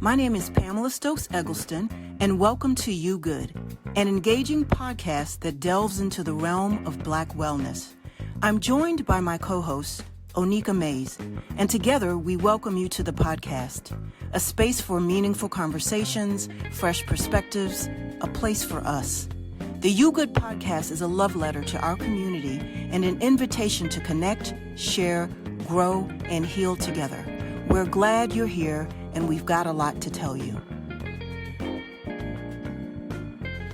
My name is Pamela Stokes-Eggleston, and welcome to You Good, an engaging podcast that delves into the realm of Black wellness. I'm joined by my co-host, Oneika Mays, and together we welcome you to the podcast, a space for meaningful conversations, fresh perspectives, a place for us. The You Good podcast is a love letter to our community and an invitation to connect, share, grow, and heal together. We're glad you're here, and we've got a lot to tell you.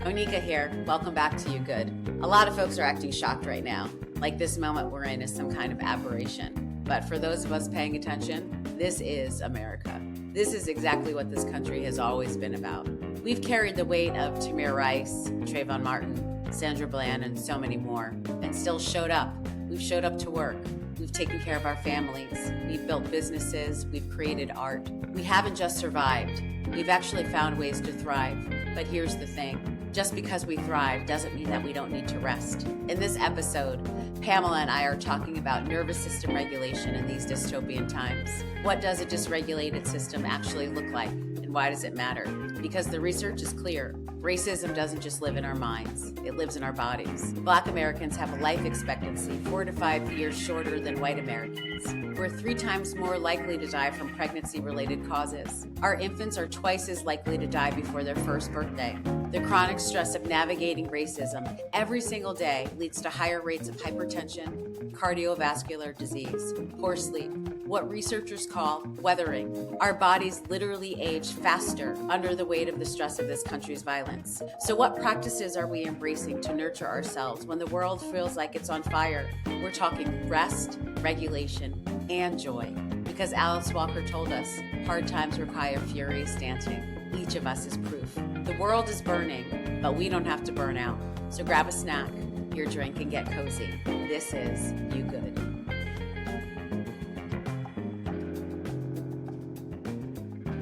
Oneika here. Welcome back to You Good. A lot of folks are acting shocked right now, like this moment we're in is some kind of aberration. But for those of us paying attention, this is America. This is exactly what this country has always been about. We've carried the weight of Tamir Rice, Trayvon Martin, Sandra Bland, and so many more, and still showed up. We've showed up to work. We've taken care of our families. We've built businesses. We've created art. We haven't just survived. We've actually found ways to thrive. But here's the thing. Just because we thrive doesn't mean that we don't need to rest. In this episode, Pamela and I are talking about nervous system regulation in these dystopian times. What does a dysregulated system actually look like? And why does it matter? Because the research is clear. Racism doesn't just live in our minds, it lives in our bodies. Black Americans have a life expectancy 4 to 5 years shorter than white Americans. We're 3 times more likely to die from pregnancy-related causes. Our infants are twice as likely to die before their first birthday. The chronic stress of navigating racism every single day leads to higher rates of hypertension, cardiovascular disease, poor sleep, what researchers call weathering. Our bodies literally age faster under the weight of the stress of this country's violence. So what practices are we embracing to nurture ourselves when the world feels like it's on fire? We're talking rest, regulation, and joy. Because Alice Walker told us, hard times require furious dancing. Each of us is proof. The world is burning, but we don't have to burn out. So grab a snack, your drink, and get cozy. This is You Good.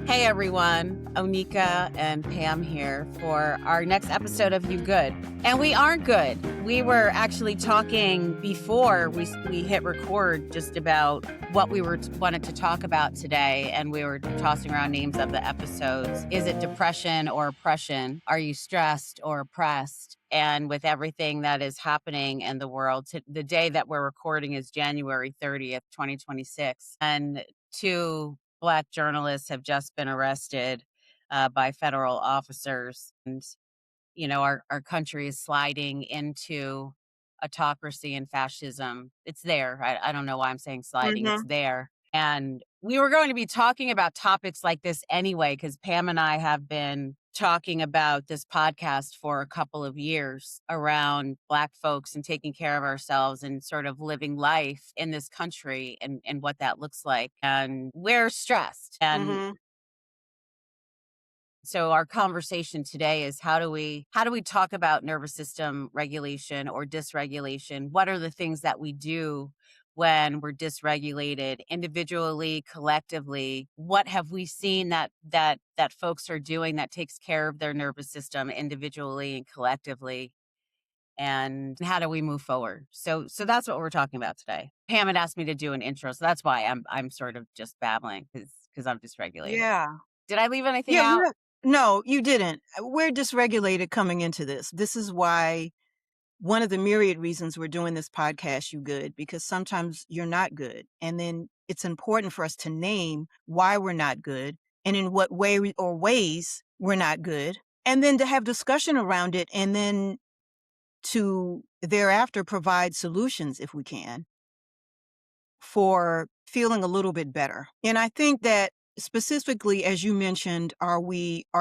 Hey everyone, Oneika and Pam here for our next episode of You Good. And we aren't good. We were actually talking before we hit record just about what we wanted to talk about today, and we were tossing around names of the episodes. Is it depression or oppression? Are you stressed or oppressed? And with everything that is happening in the world, the day that we're recording is January 30th, 2026. And 2 Black journalists have just been arrested by federal officers. And, you know, our country is sliding into autocracy and fascism. It's there. I don't know why I'm saying sliding. It's there. And we were going to be talking about topics like this anyway, because Pam and I have been talking about this podcast for a couple of years around Black folks and taking care of ourselves and sort of living life in this country and what that looks like. And we're stressed. And so our conversation today is how do we talk about nervous system regulation or dysregulation? What are the things that we do when we're dysregulated individually, collectively? What have we seen that folks are doing that takes care of their nervous system individually and collectively? And how do we move forward? So that's what we're talking about today. Pam had asked me to do an intro, so that's why I'm sort of just babbling because I'm dysregulated. Yeah. Did I leave anything out? No, you didn't. We're dysregulated coming into this. This is why one of the myriad reasons we're doing this podcast, You Good, because sometimes you're not good. And then it's important for us to name why we're not good and in what way or ways we're not good. And then to have discussion around it and then to thereafter provide solutions if we can for feeling a little bit better. And I think that specifically, as you mentioned, are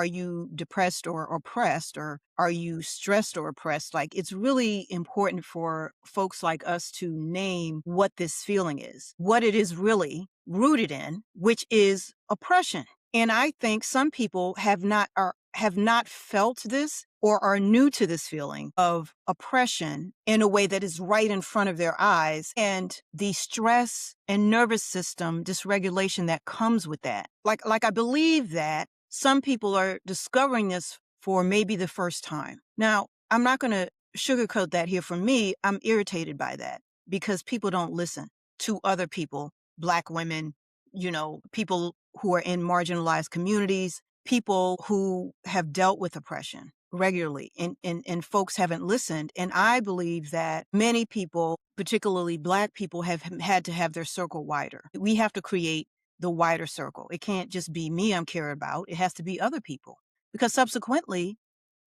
you depressed or oppressed, or are you stressed or oppressed? Like, it's really important for folks like us to name what this feeling is, what it is really rooted in, which is oppression. And I think some people have not felt this or are new to this feeling of oppression in a way that is right in front of their eyes, and the stress and nervous system dysregulation that comes with that. Like I believe that some people are discovering this for maybe the first time. Now, I'm not going to sugarcoat that here. For me, I'm irritated by that because people don't listen to other people, Black women, people who are in marginalized communities, people who have dealt with oppression regularly, and folks haven't listened. And I believe that many people, particularly Black people, have had to have their circle wider. We have to create the wider circle. It can't just be me I'm cared about. It has to be other people. Because subsequently,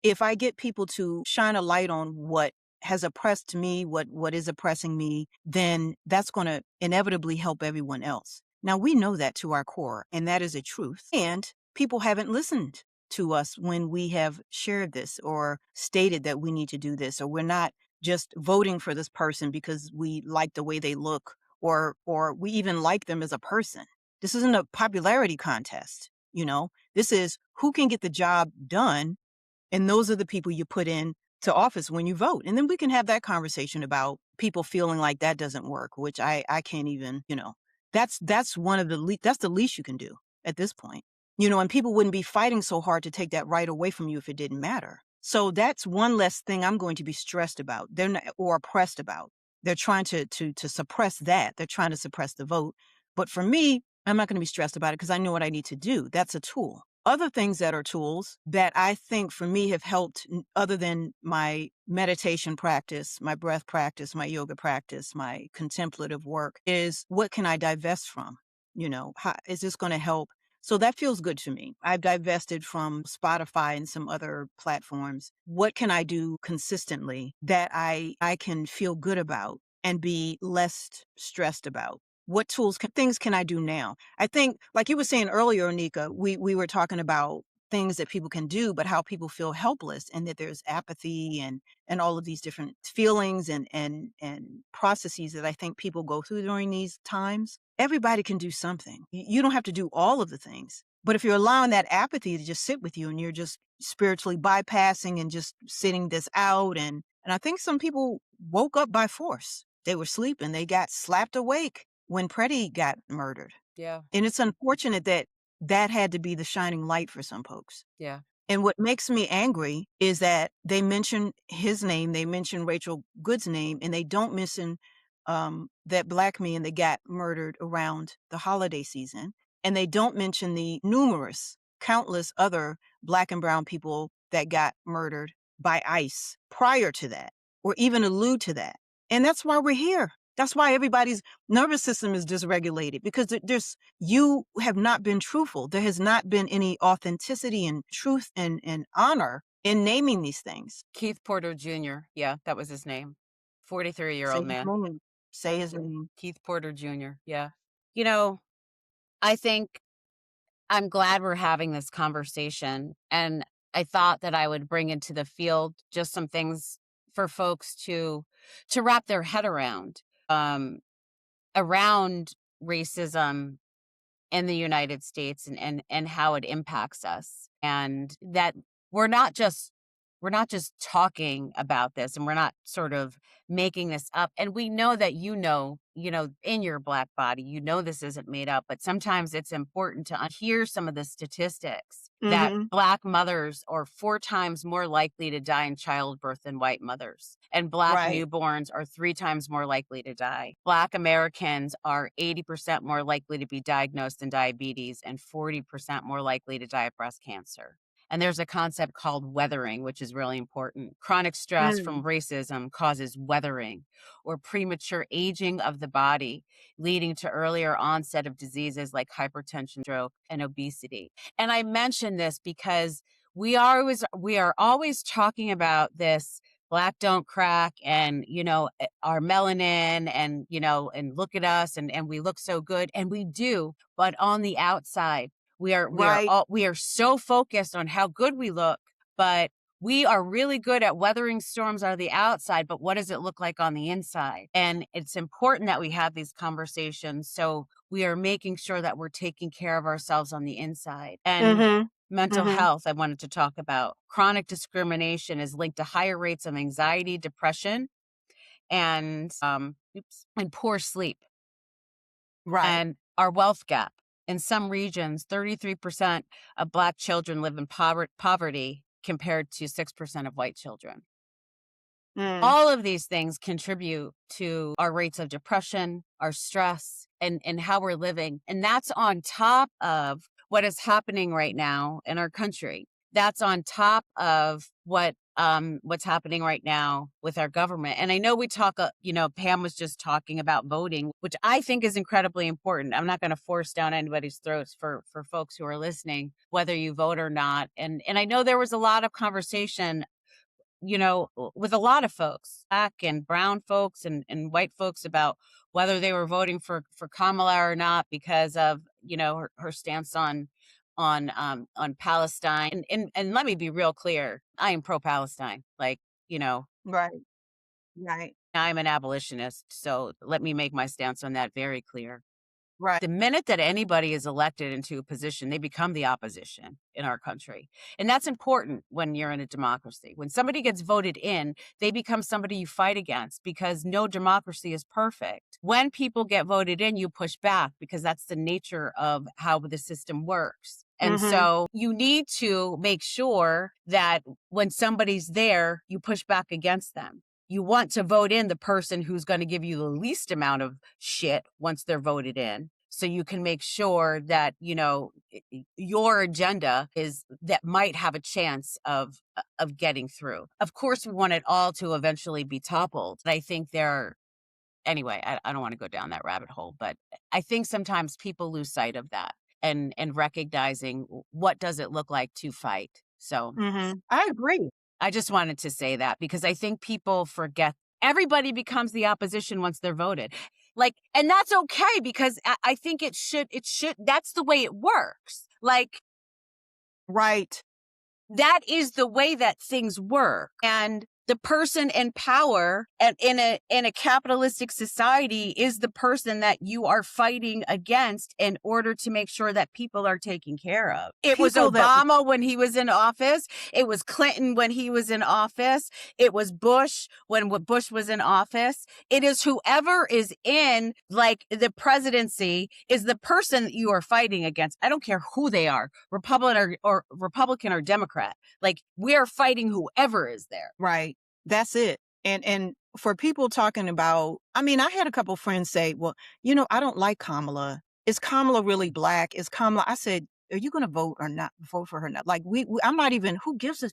if I get people to shine a light on what has oppressed me, what is oppressing me, then that's going to inevitably help everyone else. Now, we know that to our core, and that is a truth. And people haven't listened to us when we have shared this or stated that we need to do this, or we're not just voting for this person because we like the way they look, or we even like them as a person. This isn't a popularity contest. This is who can get the job done, and those are the people you put in to office when you vote. And then we can have that conversation about people feeling like that doesn't work, which I can't even, that's one of the that's the least you can do at this point. And people wouldn't be fighting so hard to take that right away from you if it didn't matter. So that's one less thing I'm going to be stressed about. They're not, or oppressed about. They're trying to suppress that. They're trying to suppress the vote. But for me, I'm not going to be stressed about it because I know what I need to do. That's a tool. Other things that are tools that I think for me have helped, other than my meditation practice, my breath practice, my yoga practice, my contemplative work, is what can I divest from? How is this going to help? So that feels good to me. I've divested from Spotify and some other platforms. What can I do consistently that I can feel good about and be less stressed about? What things can I do now? I think, like you were saying earlier, Oneika, we were talking about things that people can do, but how people feel helpless, and that there's apathy and all of these different feelings and processes that I think people go through during these times. Everybody can do something. You don't have to do all of the things. But if you're allowing that apathy to just sit with you and you're just spiritually bypassing and just sitting this out, and I think some people woke up by force. They were sleeping. They got slapped awake when Preddy got murdered. Yeah. And it's unfortunate that that had to be the shining light for some folks. Yeah. And what makes me angry is that they mention his name, they mention Rachel Good's name, and they don't mention that Black man that got murdered around the holiday season. And they don't mention the countless other Black and brown people that got murdered by ICE prior to that, or even allude to that. And that's why we're here. That's why everybody's nervous system is dysregulated, because you have not been truthful. There has not been any authenticity and truth and honor in naming these things. Keith Porter Jr. Yeah, that was his name. 43-year-old Say his man. name. Say his name. Keith Porter Jr. Yeah. You know, I think I'm glad we're having this conversation. And I thought that I would bring into the field just some things for folks to wrap their head around racism in the United States, and how it impacts us. And that we're not just we're not just talking about this, and we're not sort of making this up. And we know that in your Black body, this isn't made up, but sometimes it's important to hear some of the statistics that Mm-hmm. Black mothers are 4 times more likely to die in childbirth than white mothers, and Black Right. newborns are 3 times more likely to die. Black Americans are 80% more likely to be diagnosed in diabetes and 40% more likely to die of breast cancer. And there's a concept called weathering, which is really important. Chronic stress from Mm. racism causes weathering, or premature aging of the body, leading to earlier onset of diseases like hypertension, stroke, and obesity. And I mention this because we are always talking about this Black don't crack, and our melanin, and look at us, and we look so good, and we do, but on the outside Right. we are so focused on how good we look, but we are really good at weathering storms on the outside, but what does it look like on the inside? And it's important that we have these conversations, so we are making sure that we're taking care of ourselves on the inside. And Mm-hmm. mental Mm-hmm. health, I wanted to talk about. Chronic discrimination is linked to higher rates of anxiety, depression, and poor sleep. Right. And our wealth gap. In some regions, 33% of Black children live in poverty compared to 6% of white children. Mm. All of these things contribute to our rates of depression, our stress, and how we're living. And that's on top of what is happening right now in our country. That's on top of what's happening right now with our government. And I know we talk, Pam was just talking about voting, which I think is incredibly important. I'm not going to force down anybody's throats for folks who are listening, whether you vote or not. And I know there was a lot of conversation, with a lot of folks, black and brown folks and white folks, about whether they were voting for Kamala or not because of, her stance on Palestine. And let me be real clear. I am pro Palestine. Like, Right. Right. I'm an abolitionist. So let me make my stance on that very clear. Right. The minute that anybody is elected into a position, they become the opposition in our country. And that's important when you're in a democracy. When somebody gets voted in, they become somebody you fight against, because no democracy is perfect. When people get voted in, you push back because that's the nature of how the system works. And Mm-hmm. so you need to make sure that when somebody's there, you push back against them. You want to vote in the person who's going to give you the least amount of shit once they're voted in. So you can make sure that, your agenda is that might have a chance of getting through. Of course, we want it all to eventually be toppled. I think anyway, I don't want to go down that rabbit hole, but I think sometimes people lose sight of that and recognizing what does it look like to fight. So Mm-hmm. I agree. I just wanted to say that because I think people forget everybody becomes the opposition once they're voted. Like, and that's okay, because I think that's the way it works. Like, Right. that is the way that things work. And the person in power and in a capitalistic society is the person that you are fighting against in order to make sure that people are taken care of. It was People that Obama when he was in office. It was Clinton when he was in office. It was Bush when Bush was in office. It is whoever is in, like, the presidency is the person that you are fighting against. I don't care who they are, Republican or Democrat. Like, we are fighting whoever is there. Right. That's it. And for people talking about, I mean, I had a couple friends say, well, I don't like Kamala. Is Kamala really black? Is Kamala? I said, are you going to vote or not? Vote for her or not? Like, I'm not even, who gives a,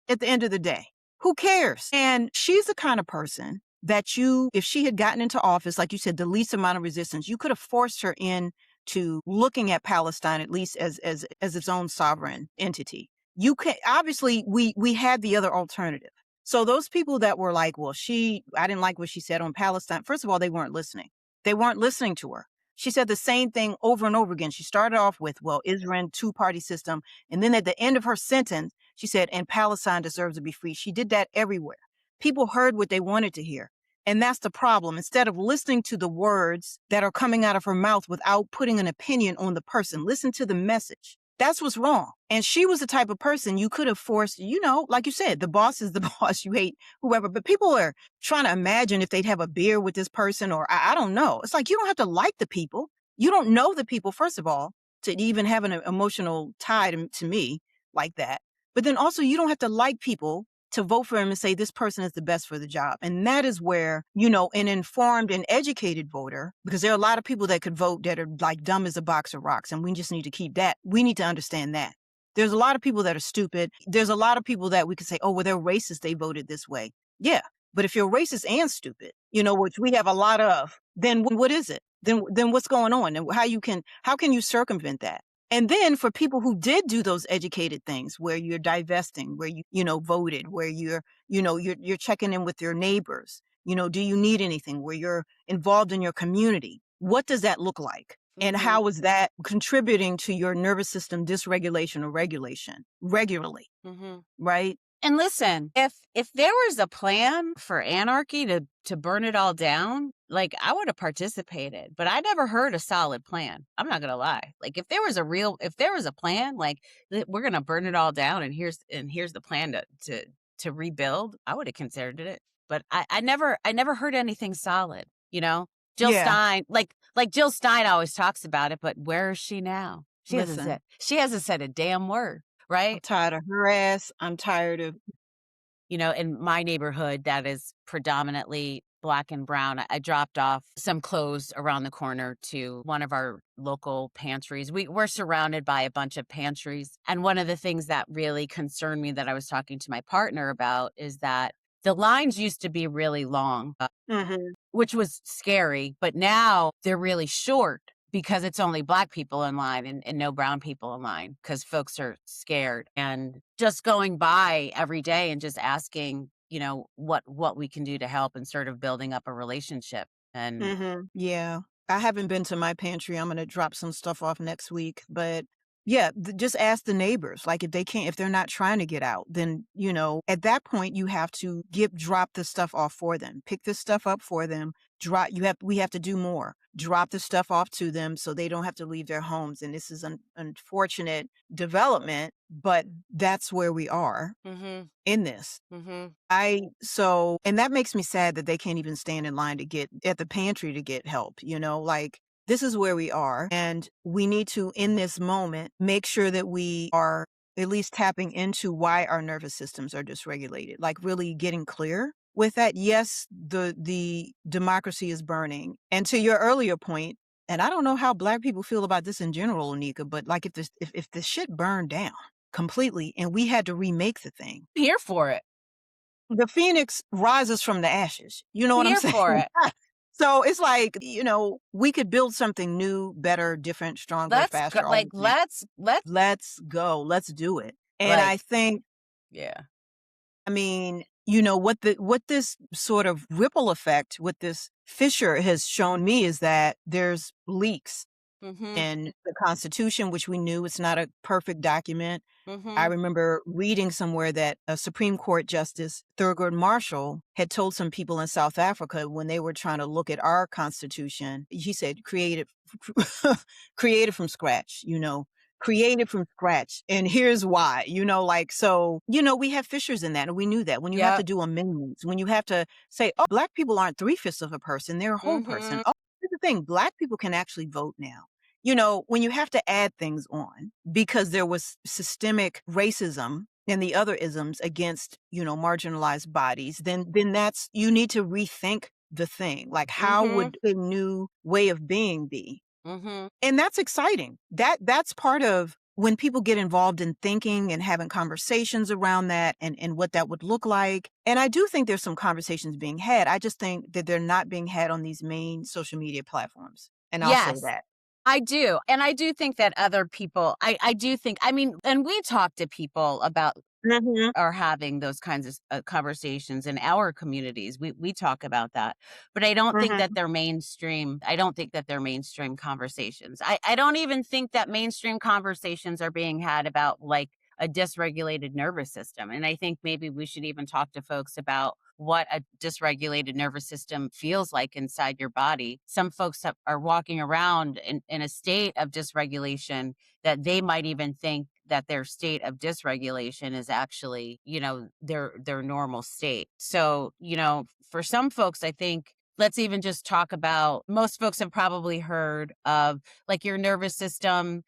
at the end of the day, who cares? And she's the kind of person that if she had gotten into office, like you said, the least amount of resistance, you could have forced her in to looking at Palestine, at least as its own sovereign entity. You can, obviously, we had the other alternative. So those people that were like, well, I didn't like what she said on Palestine. First of all, they weren't listening. They weren't listening to her. She said the same thing over and over again. She started off with, well, Israel, two-party system. And then at the end of her sentence, she said, and Palestine deserves to be free. She did that everywhere. People heard what they wanted to hear. And that's the problem. Instead of listening to the words that are coming out of her mouth without putting an opinion on the person, listen to the message. That's what's wrong. And she was the type of person you could have forced, like you said, the boss is the boss. You hate whoever. But people are trying to imagine if they'd have a beer with this person, or I don't know. It's like, you don't have to like the people. You don't know the people, first of all, to even have an emotional tie to me like that. But then also, you don't have to like people to vote for him and say this person is the best for the job. And that is where, an informed and educated voter, because there are a lot of people that could vote that are like dumb as a box of rocks. And we just need to keep that. We need to understand that. There's a lot of people that are stupid. There's a lot of people that we could say, oh, well, they're racist. They voted this way. Yeah. But if you're racist and stupid, which we have a lot of, then what is it? Then what's going on? And how can you circumvent that? And then for people who did do those educated things, where you're divesting, where you voted, where you're checking in with your neighbors, do you need anything, where you're involved in your community? What does that look like? And how is that contributing to your nervous system dysregulation or regulation regularly? Right? And listen, if there was a plan for anarchy to burn it all down, like, I would have participated, but I never heard a solid plan. I'm not gonna lie. Like, if there was a plan, like, we're gonna burn it all down, and here's the plan to rebuild, I would have considered it. But I never heard anything solid. Jill Yeah. Stein, like Jill Stein always talks about it, but where is she now? She Listen, hasn't said a damn word, I'm right? tired of her ass. I'm tired of In my neighborhood that is predominantly Black and brown, I dropped off some clothes around the corner to one of our local pantries. We're surrounded by a bunch of pantries. And one of the things that really concerned me that I was talking to my partner about is that the lines used to be really long, Mhm. which was scary, but now they're really short because it's only Black people in line and no brown people in line because folks are scared. And just going by every day and just asking, what we can do to help and sort of building up a relationship. And Mhm. Yeah. I haven't been to my pantry. I'm gonna drop some stuff off next week, but yeah, just ask the neighbors. Like if they're not trying to get out, then at that point you have to drop the stuff off for them. Pick this stuff up for them. We have to do more. Drop the stuff off to them so they don't have to leave their homes. And this is an unfortunate development, but that's where we are mhm, in this. mhm. And that makes me sad that they can't even stand in line to get at the pantry to get help, like this is where we are. And we need to, in this moment, make sure that we are at least tapping into why our nervous systems are dysregulated, like really getting clear with that. Yes, the democracy is burning. And to your earlier point, and I don't know how Black people feel about this in general, Onika, but like if the shit burned down completely and we had to remake the thing, Here for it. the phoenix rises from the ashes. You know what I'm Here saying? for it. So it's like, we could build something new, better, different, stronger, Let's go. faster, all Like, the things. let's, Let's go. Let's do it. And like, I think, yeah. I mean, what this sort of ripple effect, what this fissure has shown me is that there's leaks Mhm, in the Constitution, which we knew it's not a perfect document. I mhm. remember reading somewhere that a Supreme Court Justice, Thurgood Marshall, had told some people in South Africa when they were trying to look at our Constitution, he said, created from scratch, created from scratch. And here's why, so, we have fissures in that. And we knew that when you have to Yep. do amendments, when you have to say, oh, Black people aren't 3/5 of a person, they're a whole person. Mhm. Oh, here's the thing, Black people can actually vote now. When you have to add things on because there was systemic racism and the other isms against, marginalized bodies, then that's you need to rethink the thing. Like how Mhm. would a new way of being be? Mhm. And that's exciting. That's part of when people get involved in thinking and having conversations around that and what that would look like. And I do think there's some conversations being had. I just think that they're not being had on these main social media platforms. And I'll say Yes, that. I do. And I do think that other people, I do think, I mean, and we talk to people about Mhm. are having those kinds of conversations in our communities. We talk about that, but I don't think that Mhm. they're mainstream. I don't think that they're mainstream conversations. I don't even think that mainstream conversations are being had about like a dysregulated nervous system. And I think maybe we should even talk to folks about what a dysregulated nervous system feels like inside your body. Some folks are walking around in a state of dysregulation that they might even think that their state of dysregulation is actually, their normal state. So, for some folks, I think let's even just talk about most folks have probably heard of like your nervous system.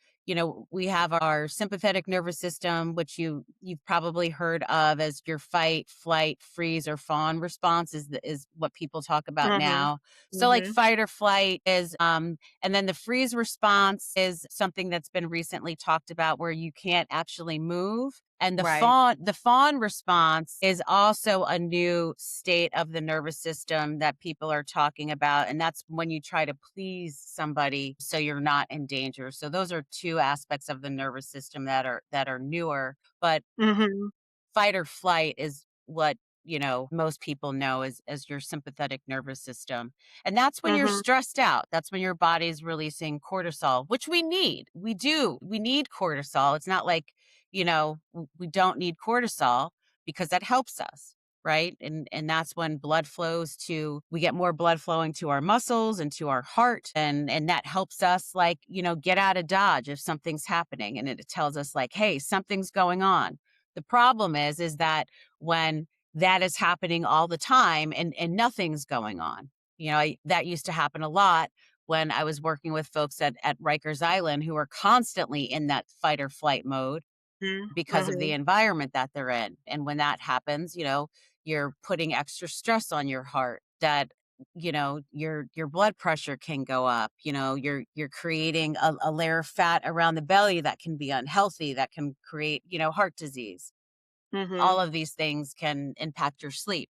We have our sympathetic nervous system, which you've probably heard of as your fight, flight, freeze, or fawn response is what people talk about Mhm. now. So like Mhm. fight or flight is and then the freeze response is something that's been recently talked about where you can't actually move. And Right. the fawn response is also a new state of the nervous system that people are talking about. And that's when you try to please somebody so you're not in danger. So those are two aspects of the nervous system that are newer. But Mhm. fight or flight is what most people know as your sympathetic nervous system, and that's when you're Mhm. stressed out. That's when your body's releasing cortisol, which we need cortisol. It's not like we don't need cortisol because that helps us, right? And that's when we get more blood flowing to our muscles and to our heart, and that helps us like get out of dodge if something's happening, and it tells us like, hey, something's going on. The problem is that when that is happening all the time and nothing's going on, that used to happen a lot when I was working with folks at Rikers Island who are constantly in that fight or flight mode. because of the Mhm. environment that they're in. And when that happens, you're putting extra stress on your heart that your blood pressure can go up. You're creating a layer of fat around the belly that can be unhealthy, that can create heart disease. All Mhm. of these things can impact your sleep.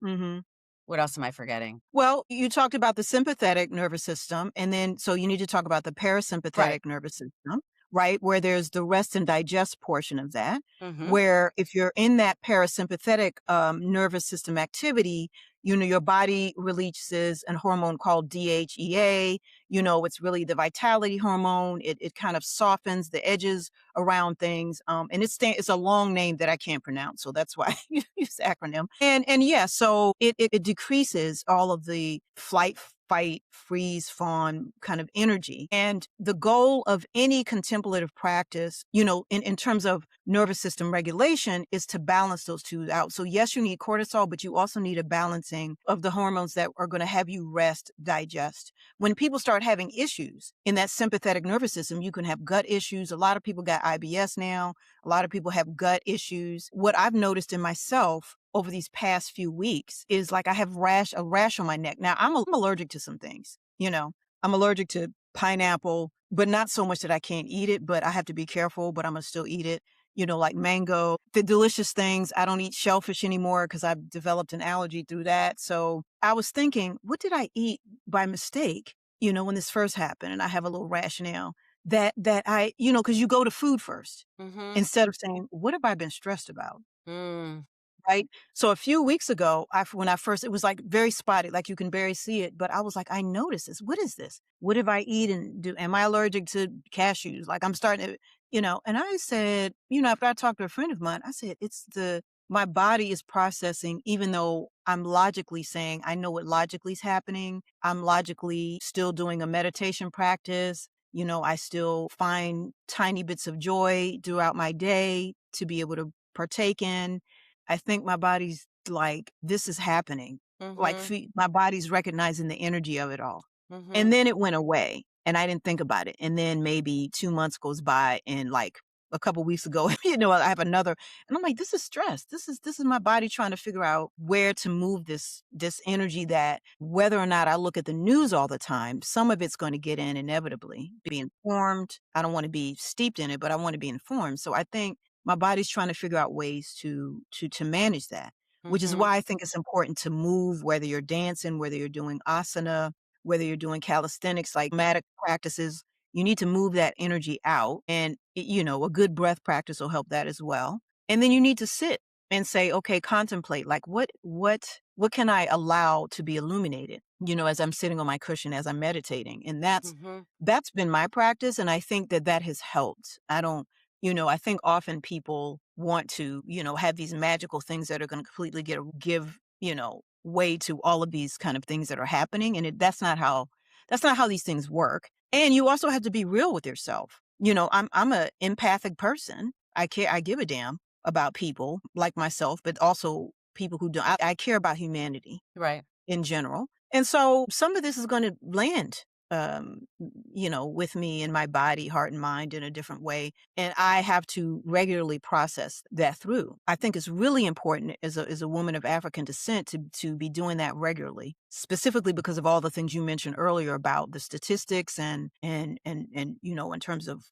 Mhm. What else am I forgetting? Well, you talked about the sympathetic nervous system, and then so you need to talk about the Right. parasympathetic nervous system, right? Where there's the rest and digest portion of that, Mhm. where if you're in that parasympathetic nervous system activity, your body releases a hormone called DHEA. It's really the vitality hormone. It kind of softens the edges around things. And it's a long name that I can't pronounce, so that's why I use the acronym. And yeah, so it decreases all of the flight, fight, freeze, fawn kind of energy. And the goal of any contemplative practice, in terms of nervous system regulation, is to balance those two out. So yes, you need cortisol, but you also need a balancing of the hormones that are going to have you rest, digest. When people start having issues in that sympathetic nervous system, you can have gut issues. A lot of people got IBS now. A lot of people have gut issues. What I've noticed in myself over these past few weeks is like I have a rash on my neck. Now I'm allergic to some things, I'm allergic to pineapple, but not so much that I can't eat it, but I have to be careful, but I'm gonna still eat it. Like mango, the delicious things. I don't eat shellfish anymore because I've developed an allergy through that. So I was thinking, what did I eat by mistake, when this first happened and I have a little rash now that I, because you go to food first Mhm. instead of saying, what have I been stressed about? Mm. Right? So a few weeks ago, when I first, it was like very spotty, like you can barely see it. But I was like, I noticed this. What is this? What have I eaten? Am I allergic to cashews? Like I'm starting to, and I said, after I talked to a friend of mine, I said, my body is processing, even though I'm logically saying, I know what logically is happening. I'm logically still doing a meditation practice. I still find tiny bits of joy throughout my day to be able to partake in. I think my body's like, "This is happening." Like, Mhm. my body's recognizing the energy of it all. And Mhm. then it went away, and I didn't think about it, and then maybe 2 months goes by, and, like, a couple weeks ago, I have another and I'm like, "This is stress. This is my body trying to figure out where to move this energy that whether or not I look at the news all the time, some of it's gonna get in inevitably. Be informed. I don't wanna be steeped in it, but I wanna be informed." So I think my body's trying to figure out ways to manage that, which is Mhm. why I think it's important to move, whether you're dancing, whether you're doing asana, whether you're doing calisthenics, like somatic practices. You need to move that energy out, and a good breath practice will help that as well. And then you need to sit and say, okay, contemplate, like what can I allow to be illuminated, as I'm sitting on my cushion, as I'm meditating. And Mhm. that's been my practice, and I think that has helped. I don't I think often people want to, have these magical things that are going to completely give, way to all of these kind of things that are happening. And that's not how these things work. And you also have to be real with yourself. I'm a empathic person. I give a damn about people like myself, but also people who don't. I care about humanity Right. in general. And so some of this is going to land, with me in my body, heart, and mind in a different way. And I have to regularly process that through. I think it's really important as a woman of African descent to be doing that regularly, specifically because of all the things you mentioned earlier about the statistics and in terms of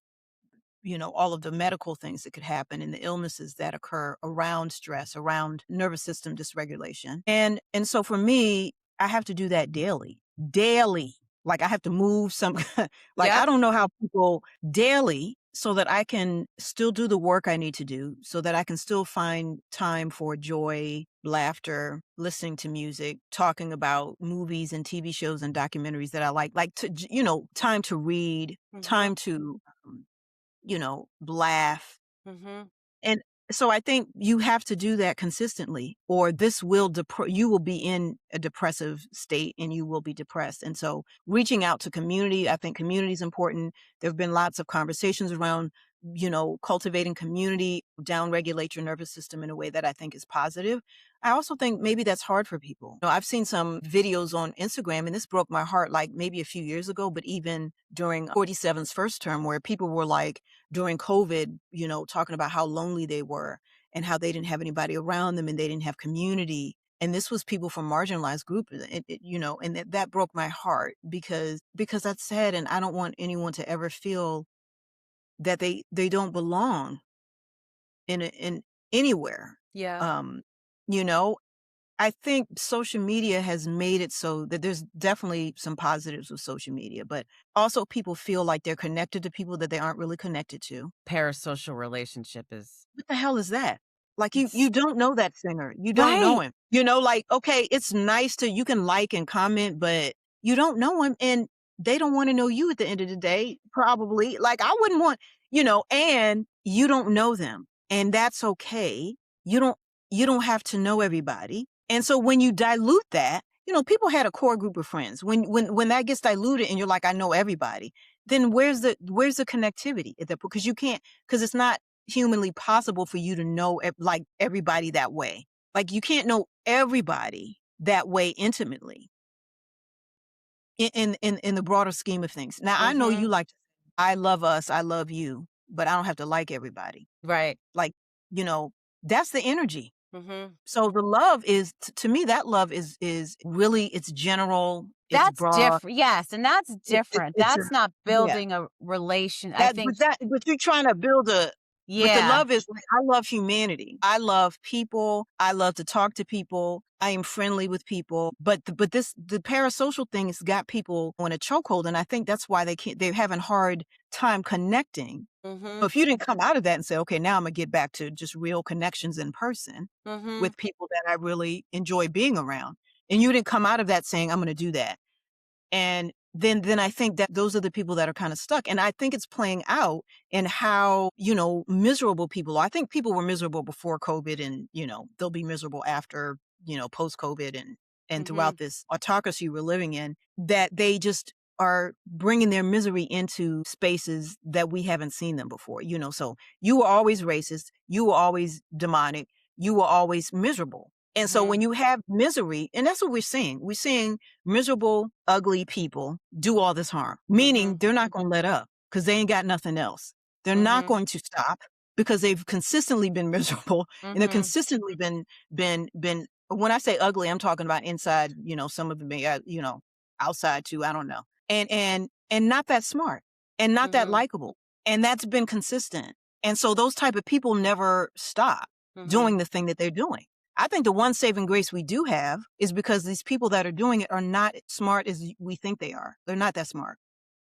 all of the medical things that could happen and the illnesses that occur around stress, around nervous system dysregulation. And so for me, I have to do that daily. Daily. Like I have to move some like I Yep. don't know how people daily so that I can still do the work I need to do, so that I can still find time for joy, laughter, listening to music, talking about movies and TV shows and documentaries that I like time to read, Mhm. time to laugh. Mhm. And so I think you have to do that consistently or this will you will be in a depressive state and you will be depressed. And so reaching out to community, I think community is important. There have been lots of conversations around cultivating community, downregulate your nervous system in a way that I think is positive. I also think maybe that's hard for people. I've seen some videos on Instagram, and this broke my heart like maybe a few years ago, but even during 47's first term, where people were like during COVID, talking about how lonely they were and how they didn't have anybody around them and they didn't have community. And this was people from marginalized groups, and that broke my heart because that's sad, and I don't want anyone to ever feel that they don't belong in anywhere. Yeah. Um, you know, I think social media has made it so that there's definitely some positives with social media, but also people feel like they're connected to people that they aren't really connected to. Parasocial relationship is What the hell is that? Like it's you don't know that singer. You don't know right. him. Like, okay, it's nice you can like and comment, but you don't know him and they don't want to know you at the end of the day, probably. Like I wouldn't want, and you don't know them. And that's okay. You don't you don't have to know everybody. And so when you dilute that, people had a core group of friends. When that gets diluted and you're like, I know everybody, then where's the connectivity? Because you can't, because it's not humanly possible for you to know like everybody that way. Like you can't know everybody that way intimately in the broader scheme of things. Now I know you Mhm. like to say, I love us, I love you, but I don't have to like everybody. Right. Like, you know, that's the energy. Mhm. So the love is to me that love is really it's general, it's That's broad, different. Yes, and that's different. it's a That's not yeah. building a relation. I think But you're trying to build but the yeah. love is like, I love humanity. I love people. I love to talk to people. I am friendly with people. But the parasocial thing has got people on a chokehold, and I think that's why they're having hard time connecting. So Mhm. if you didn't come out of that and say, okay, now I'm gonna get back to just real connections in person Mhm. with people that I really enjoy being around, and you didn't come out of that saying, I'm gonna do that. And then I think that those are the people that are kind of stuck. And I think it's playing out in how, miserable people are. I think people were miserable before COVID and, they'll be miserable after, post COVID and Mhm. throughout this autocracy we're living in, that they just are bringing their misery into spaces that we haven't seen them before. So you were always racist, you were always demonic, you were always miserable. And so Mhm. when you have misery, and that's what we're seeing miserable, ugly people do all this harm, meaning Mhm. they're not going to let up because they ain't got nothing else. They're not Mhm. going to stop because they've consistently been miserable and they're Mhm. consistently been. When I say ugly, I'm talking about inside. Some of them, outside too. I don't know, and not that smart and not that Mhm. likable, and that's been consistent. And so those type of people never stop Mhm. doing the thing that they're doing. I think the one saving grace we do have is because these people that are doing it are not smart as we think they are. They're not that smart.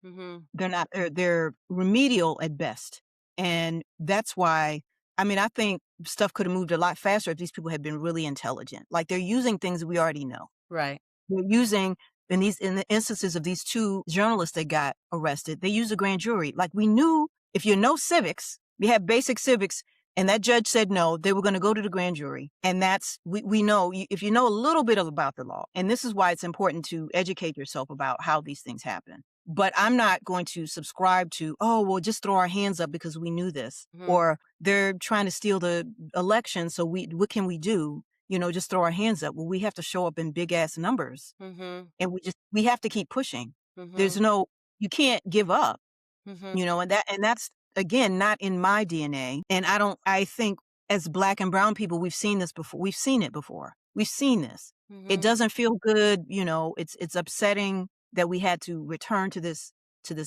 Mhm. They're not, they're remedial at best. And that's why, I mean, I think stuff could have moved a lot faster if these people had been really intelligent. Like they're using things we already know. Right. They're using in the instances of these two journalists that got arrested, they used a grand jury. Like we knew if you know civics, we have basic civics, and that judge said no, they were going to go to the grand jury. And that's we know if you know a little bit about the law, and this is why it's important to educate yourself about how these things happen. But I'm not going to subscribe to, oh, well, just throw our hands up because we knew this. Mhm. Or they're trying to steal the election. So what can we do? Just throw our hands up. Well, we have to show up in big ass numbers Mhm. and we have to keep pushing. There's Mhm. no, you can't give up, Mhm. and that's again, not in my DNA. And I think as black and brown people, we've seen this before. We've seen it before. We've seen this. It Mhm. doesn't feel good. It's upsetting that we had to return to this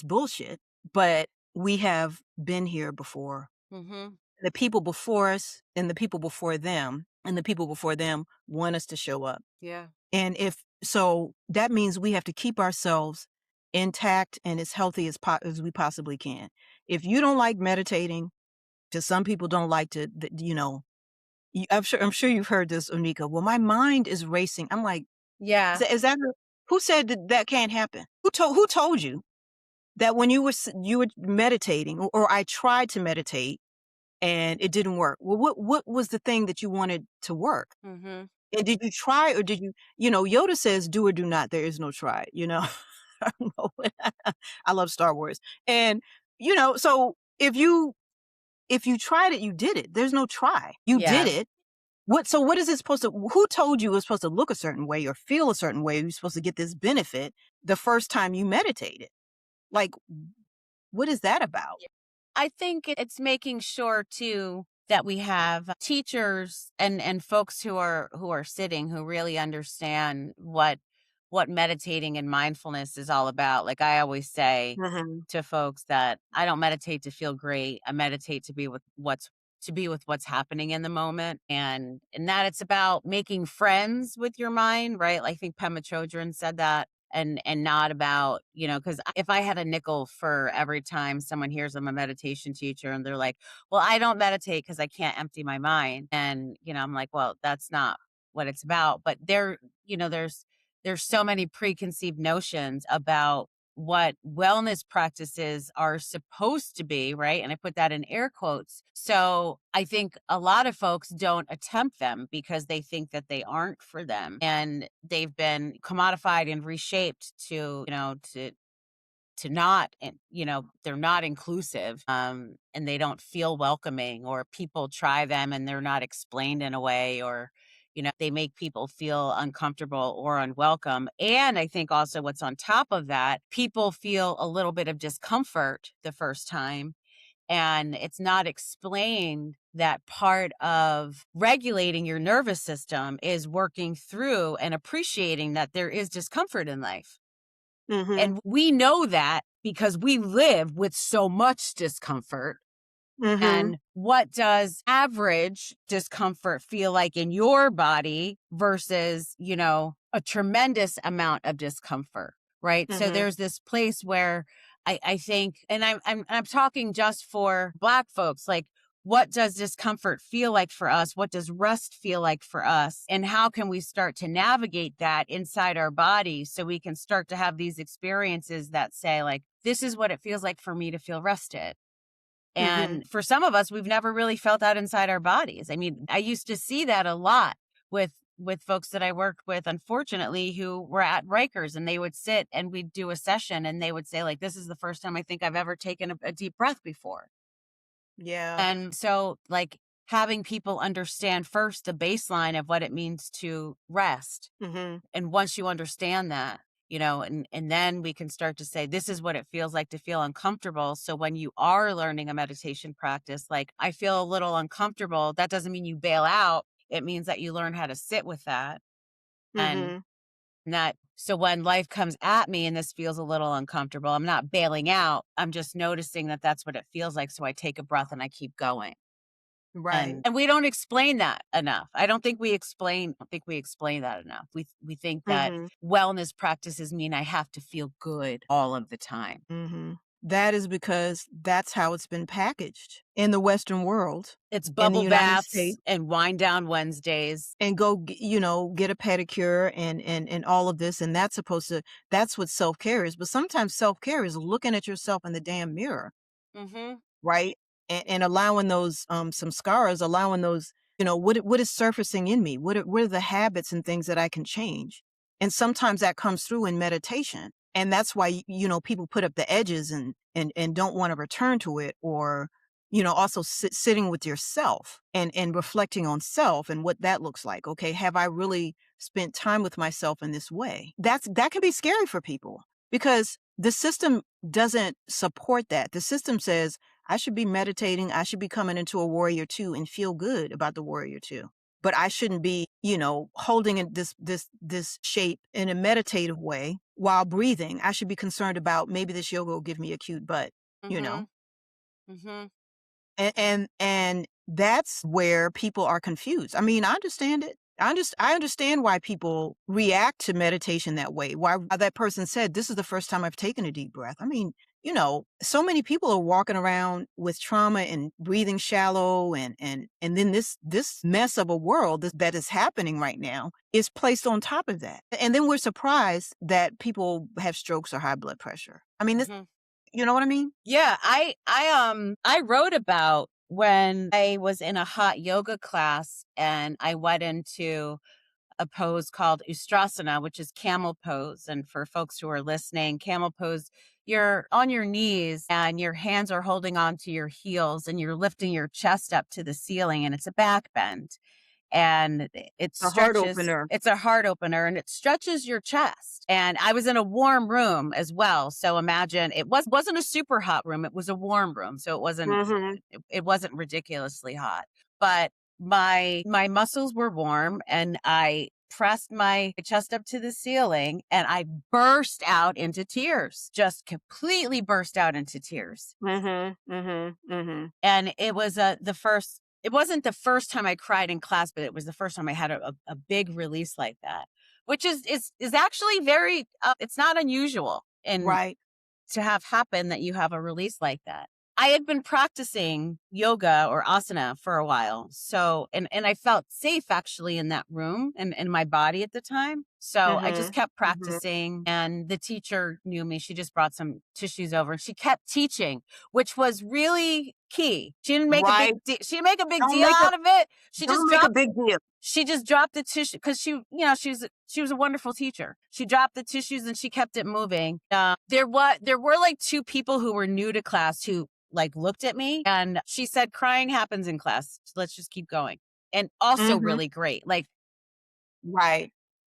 bullshit, but we have been here before. Mhm. The people before us and the people before them and the people before them want us to show up. Yeah. And if so, that means we have to keep ourselves intact and as healthy as we possibly can. If you don't like meditating, because some people don't like to, I'm sure you've heard this, Onika. Well, my mind is racing. I'm like, Yeah. is that who said that can't happen? Who told you that when you were meditating, or I tried to meditate and it didn't work? Well, what was the thing that you wanted to work? Mhm. And did you try or did you, Yoda says, do or do not. There is no try. I don't know. I love Star Wars. And, so if you if you tried it, you did it. There's no try. You did Yeah. it. What is it supposed to, who told you it was supposed to look a certain way or feel a certain way? You're supposed to get this benefit the first time you meditated. Like, what is that about? I think it's making sure too that we have teachers and folks who are sitting who really understand what meditating and mindfulness is all about. Like I always say Mhm. to folks that I don't meditate to feel great. I meditate to be with what's happening in the moment, and that it's about making friends with your mind, right? Like I think Pema Chodron said that, and not about, because if I had a nickel for every time someone hears I'm a meditation teacher and they're like, well, I don't meditate because I can't empty my mind. And, I'm like, well, that's not what it's about. But there's so many preconceived notions about what wellness practices are supposed to be, right? And I put that in air quotes. So I think a lot of folks don't attempt them because they think that they aren't for them. And they've been commodified and reshaped to not, and they're not inclusive, and they don't feel welcoming, or people try them and they're not explained in a way, or they make people feel uncomfortable or unwelcome. And I think also what's on top of that, people feel a little bit of discomfort the first time, and it's not explained that part of regulating your nervous system is working through and appreciating that there is discomfort in life. Mhm. And we know that because we live with so much discomfort. Mhm. And what does average discomfort feel like in your body versus, a tremendous amount of discomfort, right? So Mhm. there's this place where I think, and I'm talking just for Black folks, like, what does discomfort feel like for us? What does rest feel like for us? And how can we start to navigate that inside our bodies so we can start to have these experiences that say, like, this is what it feels like for me to feel rested. Mhm. And for some of us, we've never really felt that inside our bodies. I mean, I used to see that a lot with folks that I worked with, unfortunately, who were at Rikers, and they would sit and we'd do a session and they would say, like, this is the first time I think I've ever taken a deep breath before. Yeah. And so, like, having people understand first the baseline of what it means to rest. Mhm. And once you understand that, and then we can start to say, this is what it feels like to feel uncomfortable. So when you are learning a meditation practice, like, I feel a little uncomfortable, that doesn't mean you bail out. It means that you learn how to sit with that. And Mhm. not, so when life comes at me and this feels a little uncomfortable, I'm not bailing out. I'm just noticing that that's what it feels like. So I take a breath and I keep going. Right. And we don't explain that enough. I don't think we explain that enough. We think that Mhm. wellness practices mean I have to feel good all of the time. Mhm. That is because that's how it's been packaged in the Western world, It's in the bubble United baths States, and wind down Wednesdays. and go, get a pedicure and all of this, and that's what self-care is. But sometimes self-care is looking at yourself in the damn mirror. Mhm. Right? And allowing those, some scars, allowing those, what is surfacing in me? What are the habits and things that I can change? And sometimes that comes through in meditation. And that's why, people put up the edges and don't want to return to it, or, also sitting with yourself and reflecting on self and what that looks like. Okay, have I really spent time with myself in this way? That can be scary for people because the system doesn't support that. The system says, I should be meditating. I should be coming into a warrior two and feel good about the warrior two. But I shouldn't be, holding this shape in a meditative way while breathing. I should be concerned about maybe this yoga will give me a cute butt, you know. Mhm. Mhm. And that's where people are confused. I mean, I understand it. I understand why people react to meditation that way. Why that person said, "This is the first time I've taken a deep breath." I mean, so many people are walking around with trauma and breathing shallow, and then this mess of a world that is happening right now is placed on top of that. And then we're surprised that people have strokes or high blood pressure. I mean, this, Mhm. you know what I mean? Yeah, I wrote about when I was in a hot yoga class and I went into a pose called Ustrasana, which is camel pose. And for folks who are listening, camel pose you're on your knees and your hands are holding on to your heels and you're lifting your chest up to the ceiling and it's a back bend and it A heart stretches. opener. It's a heart opener and it stretches your chest. And I was in a warm room as well. So imagine wasn't a super hot room. It was a warm room. So Mhm. it wasn't ridiculously hot. But my muscles were warm and I pressed my chest up to the ceiling and I burst out into tears, just completely burst out into tears. Mhm. Mhm. Mhm. And it was it wasn't the first time I cried in class, but it was the first time I had a big release like that, which is actually very, it's not unusual in Right. to have happen that you have a release like that. I had been practicing yoga or asana for a while. So, and I felt safe actually in that room and in my body at the time. So I just Mhm. kept Mhm. practicing and the teacher knew me. She just brought some tissues over and she kept teaching, which was really key. Right. She didn't make a big Don't deal make a out of it. don't make a big deal. She just dropped the tissue because she was a wonderful teacher. She dropped the tissues and she kept it moving. There were like two people who were new to class who like looked at me and she said, "Crying happens in class. So let's just keep going." And also Mhm. really great. Like, Right.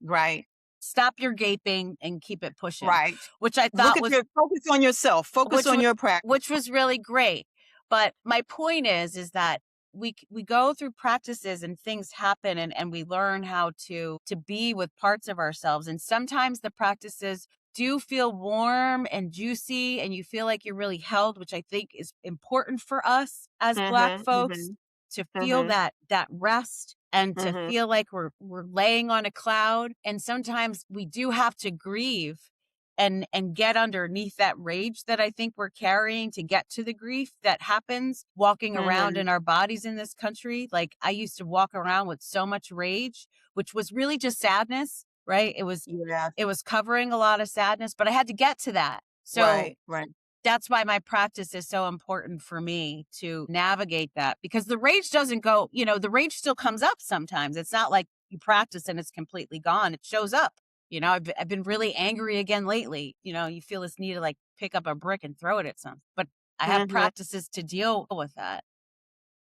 Right. stop your gaping and keep it pushing, Right. which I Look thought at was your focus on yourself. Focus which on was your practice. which was really great. But my point is that we go through practices and things happen and we learn how to be with parts of ourselves. And sometimes the practices do feel warm and juicy and you feel like you're really held, which I think is important for us as Black Mhm. folks Mhm. to feel Mhm. that rest and to Mhm. feel like we're laying on a cloud. And sometimes we do have to grieve and get underneath that rage that I think we're carrying to get to the grief that happens walking around Mhm. in our bodies in this country. Like I used to walk around with so much rage, which was really just sadness, right? Yes. It was covering a lot of sadness, but I had to get to that. So Right. Right. that's why my practice is so important for me to navigate that because the rage doesn't go, the rage still comes up sometimes. It's not like you practice and it's completely gone. It shows up. I've been really angry again lately. You feel this need to like pick up a brick and throw it at something. But I have Mhm. practices to deal with that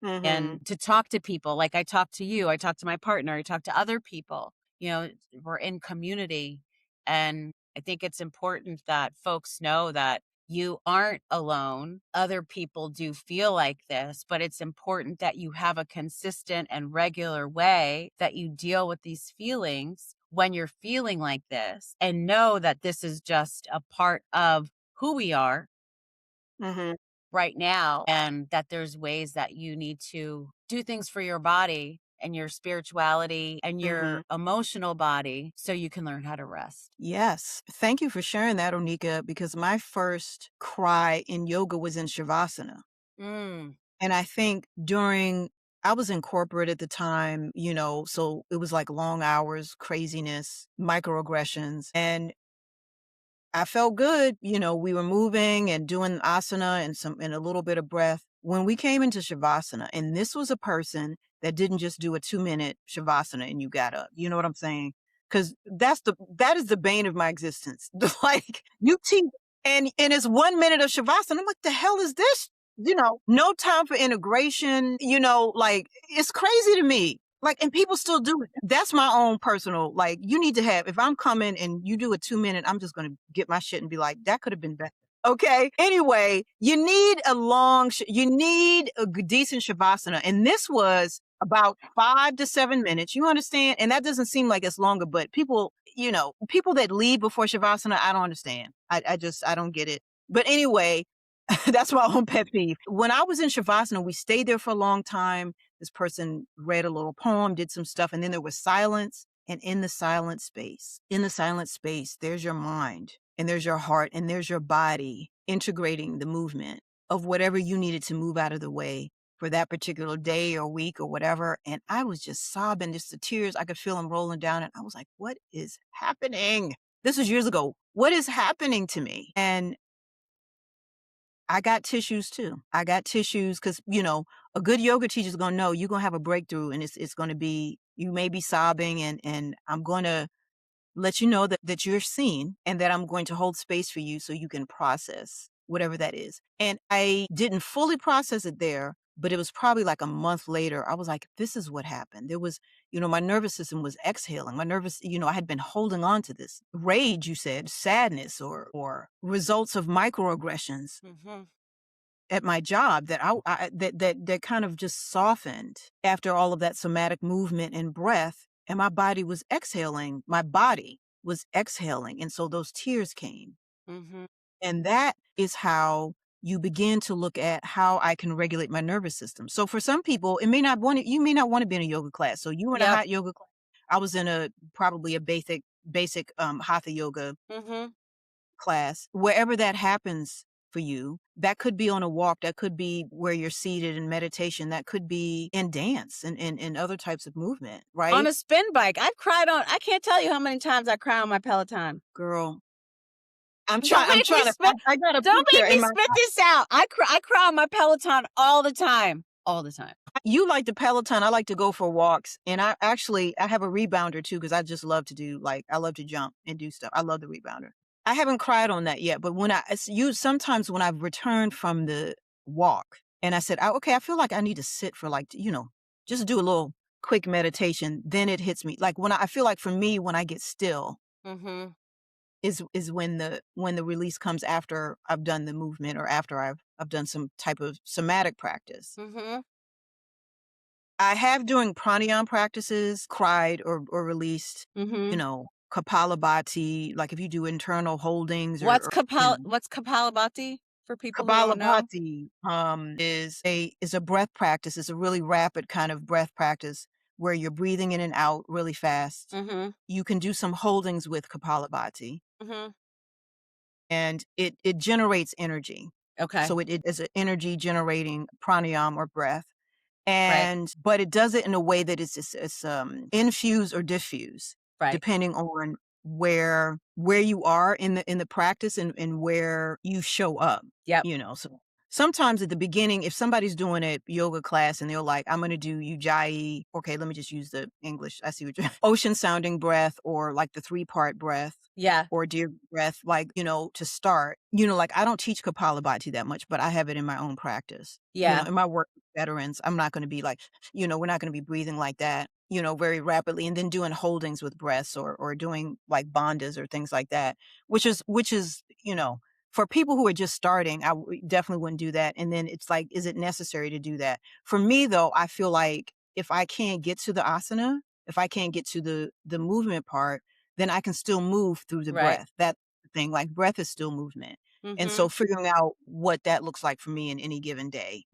and Mhm. to talk to people. Like I talk to you, I talk to my partner, I talk to other people. We're in community. And I think it's important that folks know that you aren't alone. Other people do feel like this, but it's important that you have a consistent and regular way that you deal with these feelings when you're feeling like this and know that this is just a part of who we are Mhm. right now and that there's ways that you need to do things for your body and your spirituality and Mhm. your emotional body so you can learn how to rest. Yes. Thank you for sharing that, Onika, because my first cry in yoga was in Shavasana. Mm. And I think I was in corporate at the time, so it was like long hours, craziness, microaggressions. And I felt good. We were moving and doing asana and a little bit of breath. When we came into Shavasana, and this was a person that didn't just do a 2-minute Shavasana and you got up. You know what I'm saying? Because that is the bane of my existence. Like you teach and it's 1 minute of Shavasana. I'm like, the hell is this? No time for integration. Like it's crazy to me. Like, and people still do it. That's my own personal, like, you need to have, if I'm coming and you do a 2-minute, I'm just going to get my shit and be like, that could have been better. Okay. Anyway, you need a decent Shavasana. And this was about 5 to 7 minutes. You understand? And that doesn't seem like it's longer, but people that leave before Shavasana, I don't understand. I don't get it. But anyway, that's my own pet peeve. When I was in Shavasana, we stayed there for a long time. This person read a little poem, did some stuff, and then there was silence. And in the silent space, there's your mind, and there's your heart, and there's your body integrating the movement of whatever you needed to move out of the way for that particular day or week or whatever. And I was just sobbing, just the tears. I could feel them rolling down. And I was like, what is happening? This was years ago. What is happening to me? And I got tissues too. I got tissues because, a good yoga teacher is going to know you're going to have a breakthrough and it's going to be, you may be sobbing and I'm going to let you know that you're seen and that I'm going to hold space for you so you can process whatever that is. And I didn't fully process it there, but it was probably like a month later. I was like, this is what happened. There was, my nervous system was exhaling. My nervous, I had been holding on to this rage, you said, sadness or results of microaggressions Mm-hmm. at my job that that kind of just softened after all of that somatic movement and breath, and my body was exhaling. My body was exhaling, and so those tears came. Mm-hmm. And that is how you begin to look at how I can regulate my nervous system. So for some people, you may not want to be in a yoga class. So you were in a Yep. hot yoga class. I was in probably a basic hatha yoga Mm-hmm. class. Wherever that happens for you, that could be on a walk, that could be where you're seated in meditation, that could be in dance and other types of movement, On right? a spin bike. I can't tell you how many times I cry on my Peloton. Girl, Don't I'm make me trying to, spit. I got a Don't picture make in me my, spit this out. I cry on my Peloton all the time. All the time. you like the Peloton. I like to go for walks. And I have a rebounder too, because I just love to I love to jump and do stuff. I love the rebounder. I haven't cried on that yet, but sometimes when I've returned from the walk and I said, okay, I feel like I need to sit for just do a little quick meditation. Then it hits me. Like I feel like for me, when I get still Mm-hmm. is when the release comes after I've done the movement or after I've done some type of somatic practice. Mm-hmm. I have during pranayama practices cried or released, Mm-hmm. Kapalabhati, like if you do internal holdings or What's Kapalabhati for people who don't know? Kapalabhati is a breath practice. It's a really rapid kind of breath practice where you're breathing in and out really fast. Mm-hmm. You can do some holdings with Kapalabhati Mm-hmm. and it generates energy. Okay. So it is an energy generating pranayama or breath. Right. But it does it in a way that it's infuse or diffuse, Right. depending on where you are in the practice and where you show up, Yep. So sometimes at the beginning, if somebody's doing a yoga class and they're like, I'm gonna do ujjayi, okay, let me just use the English. I see what you're ocean sounding breath or like the 3-part breath Yeah. or deer breath, like, to start, like I don't teach Kapalabhati that much, but I have it in my own practice. Yeah. In my work with veterans, I'm not going to be like, we're not going to be breathing like that, very rapidly and then doing holdings with breaths or doing like bandhas or things like that, which is, for people who are just starting, definitely wouldn't do that. And then it's like, is it necessary to do that? For me, though, I feel like if I can't get to the asana, if I can't get to the movement part, then I can still move through the Right. breath. That's the thing, like breath is still movement. And Mm-hmm. so figuring out what that looks like for me in any given day,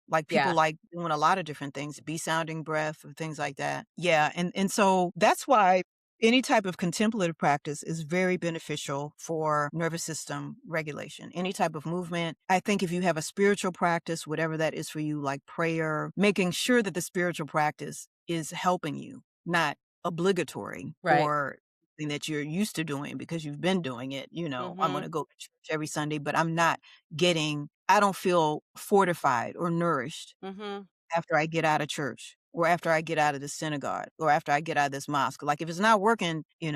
like people Yeah. like doing a lot of different things, be sounding breath or things like that. Yeah. And so that's why any type of contemplative practice is very beneficial for nervous system regulation. Any type of movement. I think if you have a spiritual practice, whatever that is for you, like prayer, making sure that the spiritual practice is helping you, not obligatory Right. or something that you're used to doing because you've been doing it. I'm going Mm-hmm. to go to church every Sunday, but I don't feel fortified or nourished Mm-hmm. after I get out of church or after I get out of the synagogue or after I get out of this mosque. Like if it's not working, you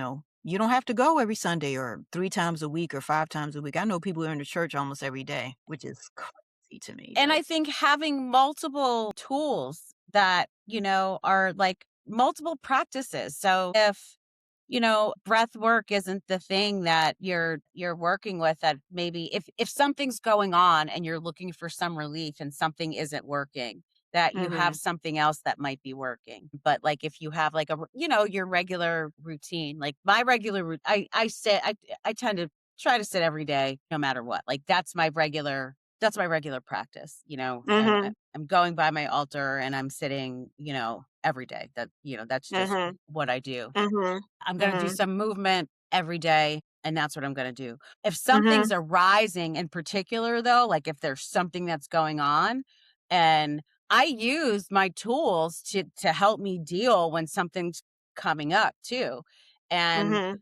don't have to go every Sunday or 3 times a week or 5 times a week. I know people who are in the church almost every day, which is crazy to me, And but I think having multiple tools that, are like multiple practices. So if, breath work isn't the thing that you're working with, that maybe if something's going on and you're looking for some relief and something isn't working, that you have mhm, something else that might be working. But like if you have like your regular routine, like my regular I sit I tend to try to sit every day no matter what. Like that's my regular practice, mhm, I'm going by my altar and I'm sitting, every day. That's just mhm, what I do. mhm, I'm going to do mhm, some movement every day, and that's what I'm going to do. If something's mhm, arising in particular, though, like if there's something that's going on, and I use my tools to help me deal when something's coming up too. And, mhm,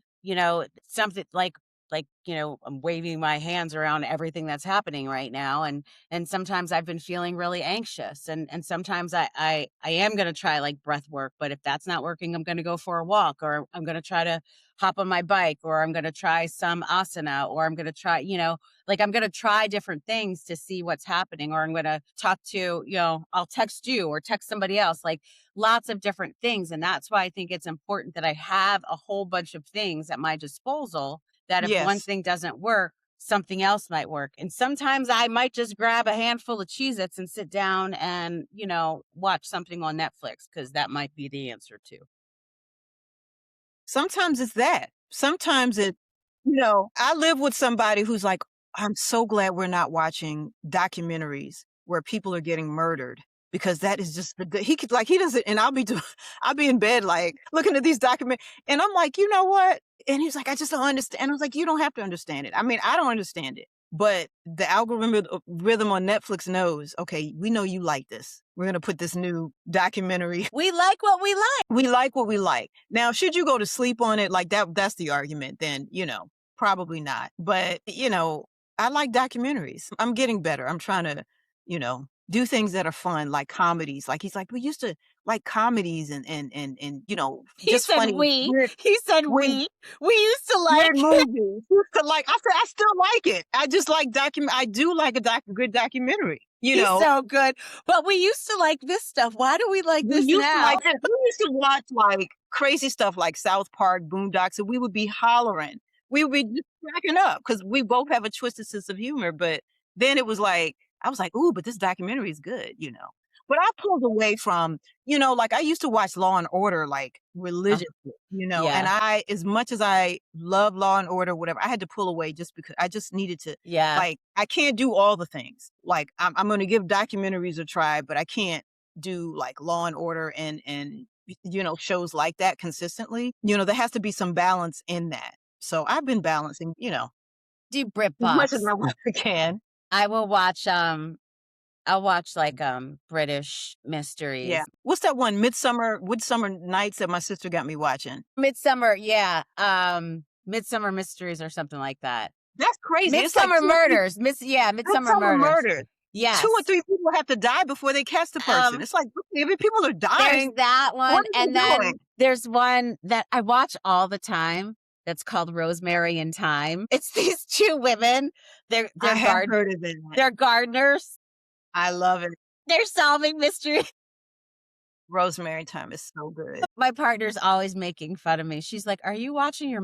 something like like, I'm waving my hands around everything that's happening right now. And sometimes I've been feeling really anxious. And sometimes I am going to try like breath work, but if that's not working, I'm going to go for a walk, or I'm going to try to hop on my bike, or I'm going to try some asana, or I'm going to try, like I'm going to try different things to see what's happening, or I'm going to talk to, I'll text you or text somebody else, like lots of different things. And that's why I think it's important that I have a whole bunch of things at my disposal, that if one Yes. thing doesn't work, something else might work. And sometimes I might just grab a handful of Cheez-Its and sit down and, watch something on Netflix, because that might be the answer too. Sometimes it's that. Sometimes I live with somebody who's like, I'm so glad we're not watching documentaries where people are getting murdered, because that is just he could like he doesn't, and I'll be in bed like looking at these documentaries, and I'm like, you know what? And he's like, I just don't understand. And I was like, you don't have to understand it. I mean, I don't understand it, but the algorithm rhythm on Netflix knows. Okay, we know you like this. We're gonna put this new documentary. We like what we like. We like what we like. Now, should you go to sleep on it like that? That's the argument. Then probably not. But I like documentaries. I'm getting better. I'm trying to do things that are fun, like comedies. Like he's like, we used to like comedies and He just said funny we. weird He said weird we. We used to weird like. movies. But like I said, I still like it. I just like I do like a good documentary. He's so good. But we used to like this stuff. Why do we like We this used to now? like this. We used to watch like crazy stuff like South Park, Boondocks, and we would be hollering. We would be just cracking up because we both have a twisted sense of humor. But then it was like, I was like, ooh, but this documentary is good. But I pulled away from, like I used to watch Law and Order like religiously, and Yeah. as much as I love Law and Order, whatever, I had to pull away just because I just needed to, Yeah. like, I can't do all the things. Like, I'm going to give documentaries a try, but I can't do like Law and Order and shows like that consistently. There has to be some balance in that. So I've been balancing, Do as much as Britbox. I can. I will watch I'll watch like British Yeah. mysteries. What's that one? Midsummer Nights that my sister got me watching. Midsummer, yeah. Midsummer Mysteries or something like that. That's crazy. It's like Midsummer Murders. Midsummer Midsummer Murders. Murders. 2 or Yes. 3 people have to die before they catch the person. Um It's like, I mean, people are there's dying. that What one, are and they doing? then there's one that I watch all the time that's called Rosemary and Thyme. It's these two women. They're I they're have guard heard of that. they're gardeners. I love it. They're solving mysteries. Rosemary Time is so good. My partner's always making fun of me. She's like, "Are you watching your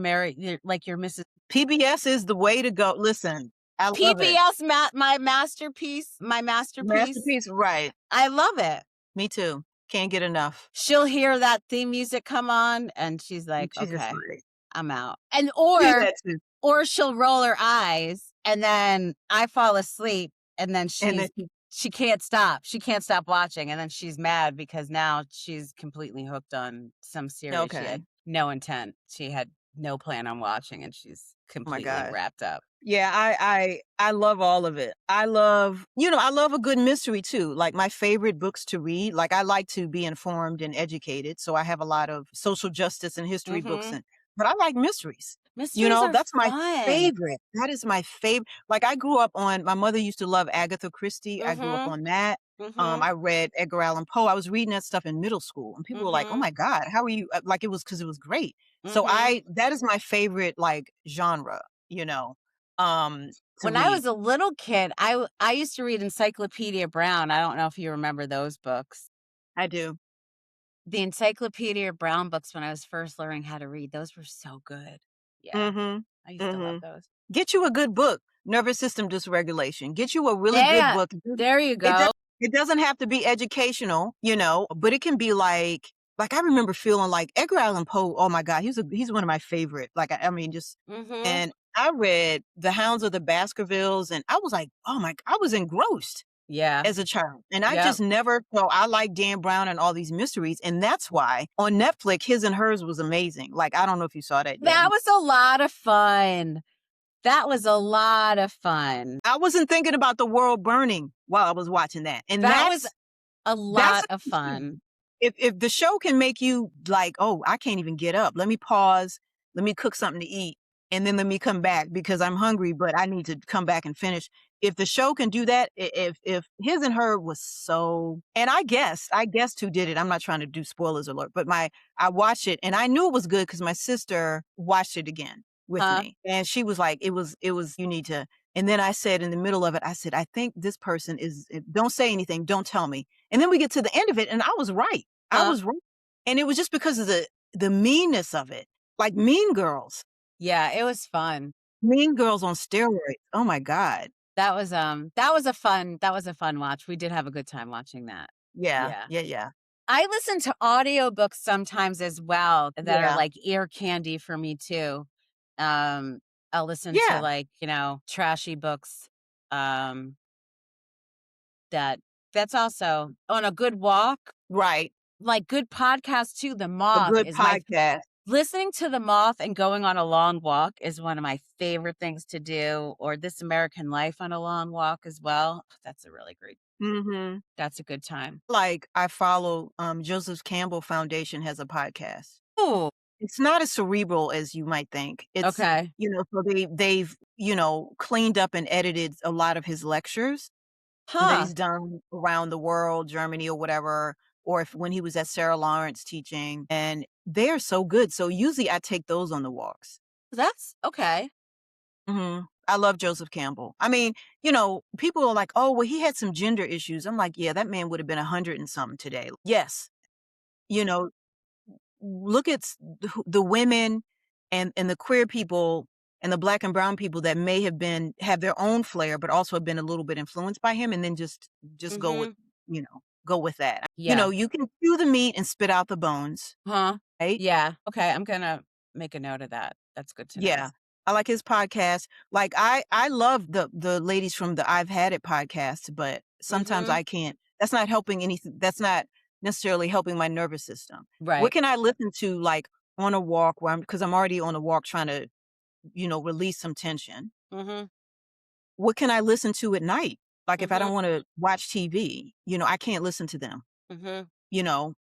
like your Mrs. PBS is the way to go. Listen, I love it. PBS my masterpiece, my masterpiece. Masterpiece, right. I love it." Me too. Can't get enough. She'll hear that theme music come on and she's like, She's just "Okay, like, I'm out." And do that too. or she'll roll her eyes and then I fall asleep and then And then she can't stop. She can't stop watching, and then she's mad because now she's completely hooked on some series she okay. had no intent. She had no plan on watching, and she's Oh my completely gosh. wrapped up. Yeah, I love all of it. I love a good mystery too. Like my favorite books to read, like I like to be informed and educated, so I have a lot of social justice and history books Mhm. but I like mysteries. Mysteries are That's my fun. favorite. That is my favorite. Like I grew up on my mother used to love Agatha Christie. I grew up Mhm. on that. Mhm. I read Edgar Allan Poe. I was reading that stuff in middle school and people were like, "Oh Mhm. my God, how are you?" Like it was because it was great. So Mhm. that is my favorite like genre, to When I read. was a little kid, I used to read Encyclopedia Brown. I don't know if you remember those books. I do. The Encyclopedia Brown books when I was first learning how to read, those were so good. Yeah, Mhm. I used to love Mhm. those. Get you a good book, Nervous System Dysregulation. Get you a really good Yeah, book. there you It does go. it doesn't have to be educational, but it can be like I remember feeling like Edgar Allan Poe, oh my God, he's one of my favorite. Like I mean just Mhm. and I read The Hounds of the Baskervilles and I was like, oh my, I was engrossed Yeah. as a child. And I Yep. just never, so I like Dan Brown and all these mysteries. And that's why on Netflix, His and Hers was amazing. Like, I don't know if you saw that yet. That was a lot of fun. That was a lot of fun. I wasn't thinking about the world burning while I was watching that. And That was a that's lot of fun. if the show can make you like, oh, I can't even get up. Let me pause. Let me cook something to eat. and then let me come back because I'm hungry, but I need to come back and finish. If the show can do that, if His and Her was so, and I guessed who did it. I'm not trying to do spoilers alert, but I watched it and I knew it was good because my sister watched it again with Huh? me, and she was like, it was you need to. And then I said in the middle of it, I said, I think this person is. Don't say anything. Don't tell me. And then we get to the end of it, and I was right. I Huh? was right, and it was just because of the meanness of it, like Mean Girls. Yeah, it was fun. Mean Girls on steroids. Oh my God. That was a fun watch. We did have a good time watching that. Yeah, Yeah. yeah, yeah, I listen to audiobooks sometimes as well that are yeah, like ear candy for me too. Um, I'll listen to yeah, like, trashy books. Um, that's also on a good walk, right. like good podcast too. The A Moth good is my podcast. Listening to The Moth and going on a long walk is one of my favorite things to do, or This American Life on a long walk as well. That's a really great Mhm. that's a good time. Like, I follow, Joseph Campbell Foundation has a podcast. Oh, It's not as cerebral as you might think. okay. So they've, cleaned up and edited a lot of his lectures that Huh. he's done around the world, Germany or whatever, or if when he was at Sarah Lawrence teaching, and they're so good. So usually I take those on the walks. That's okay. I love Joseph Campbell. I mean, people are like, "Oh, well, he had some gender issues." I'm like, "Yeah, that man would have been 100 and something today." Yes, you know, look at the women and the queer people and the black and brown people that may have their own flair, but also have been a little bit influenced by him, and then just Mhm. go with that. Yeah. You can chew the meat and spit out the bones, Huh. right? Yeah. Okay, I'm gonna make a note of that. That's good to know. Yeah. I like his podcast. Like I love the ladies from the I've Had It podcast, but sometimes Mhm. I can't. That's not helping anything. That's not necessarily helping my nervous system. What Right. can I listen to like on a walk because I'm already on a walk trying to, release some tension? Mhm. What can I listen to at night? Like if I don't Mhm. want to watch TV, I can't listen to them, Mhm.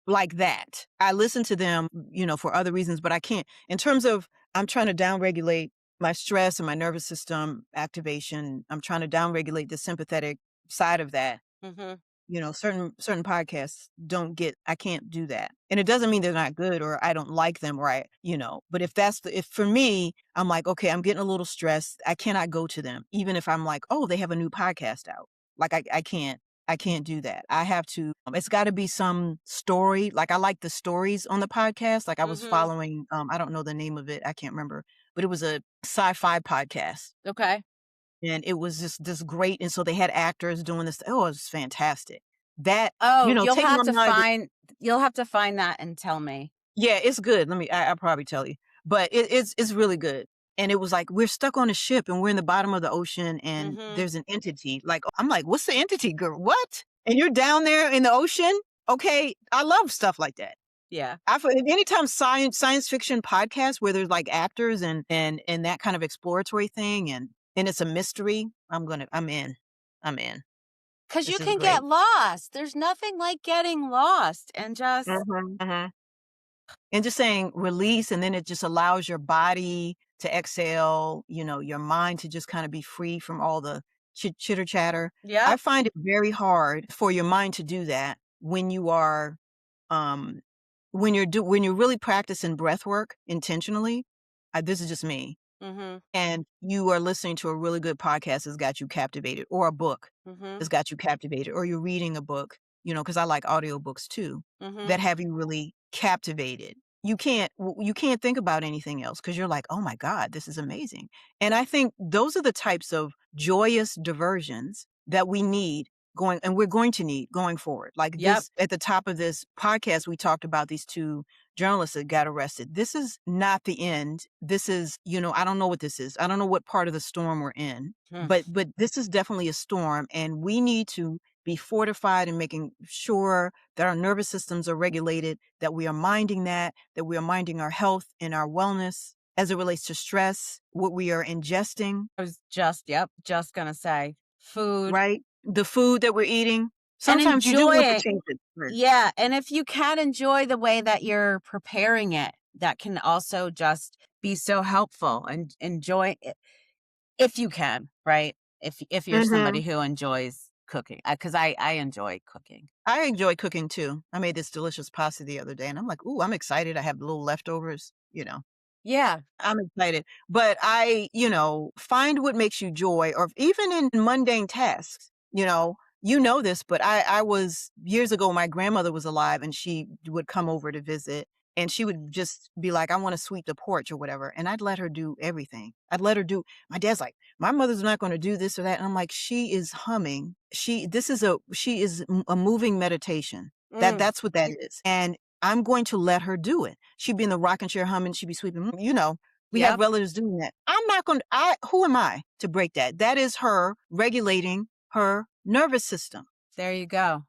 like that. I listen to them, for other reasons, but I can't. In terms of, I'm trying to downregulate my stress and my nervous system activation. I'm trying to downregulate the sympathetic side of that. Mhm. Certain podcasts don't get, I can't do that. And it doesn't mean they're not good or I don't like them or but if for me, I'm like, okay, I'm getting a little stressed. I cannot go to them, even if I'm like, oh, they have a new podcast out. Like I can't do that. I have to, it's got to be some story. Like I like the stories on the podcast. Like I was Mhm. following, I don't know the name of it. I can't remember, but it was a sci-fi podcast Okay. and it was just this great, and so they had actors doing this. Oh, it was fantastic. That, Oh, take my mind. you'll have to find that and tell me. Yeah, it's good. I'll probably tell you. But it's really good. And it was like we're stuck on a ship and we're in the bottom of the ocean and Mhm. there's an entity. Like I'm like, what's the entity, girl? What? And you're down there in the ocean? Okay. I love stuff like that. Yeah. Anytime science fiction podcasts where there's like actors and that kind of exploratory thing and it's a mystery, I'm in. I'm in. 'Cause you This is can get great. lost. There's nothing like getting lost and just Mhm. And just saying release, and then it just allows your body to exhale, your mind to just kind of be free from all the chitter chatter. I Yep. find it very hard for your mind to do that when you are, um, when you're really practicing breath work intentionally. This is just me, Mhm. and you are listening to a really good podcast that's got you captivated, or a book Mhm. that's got you captivated, or you're reading a book, because I like audiobooks too, Mhm. that have you really captivated. You can't think about anything else because you're like, oh my God, this is amazing. And I think those are the types of joyous diversions that we need and we're going to need going forward. Like Yep. this at the top of this podcast, we talked about these two journalists that got arrested. This is not the end. This is, I don't know what this is. I don't know what part of the storm we're in, Hmm. but this is definitely a storm, and we need to be fortified in making sure that our nervous systems are regulated, that we are that we are minding our health and our wellness as it relates to stress, what we are ingesting, I was just gonna say food right? The food that we're eating. and Sometimes you do enjoy want to it. change it. Right. Yeah, and if you can enjoy the way that you're preparing it, that can also just be so helpful and enjoy it if you can, right? If you're somebody Mhm. who enjoys cooking, because I enjoy cooking. I enjoy cooking too. I made this delicious pasta the other day, and I'm like, "Ooh, I'm excited. I have little leftovers," you know. Yeah, I'm excited. But find what makes you joy or even in mundane tasks, you know this, but I was years ago, my grandmother was alive and she would come over to visit and she would just be like, I want to sweep the porch or whatever. And I'd let her do everything. I'd let her do my dad's like, my mother's not going to do this or that. And I'm like, she is humming. She is a moving meditation. mm, That's what that is. And I'm going to let her do it. She'd be in the rocking chair humming, she'd be sweeping, we have yep. relatives doing that. I'm not going to, who am I to break that? That is her regulating her nervous system, There you go.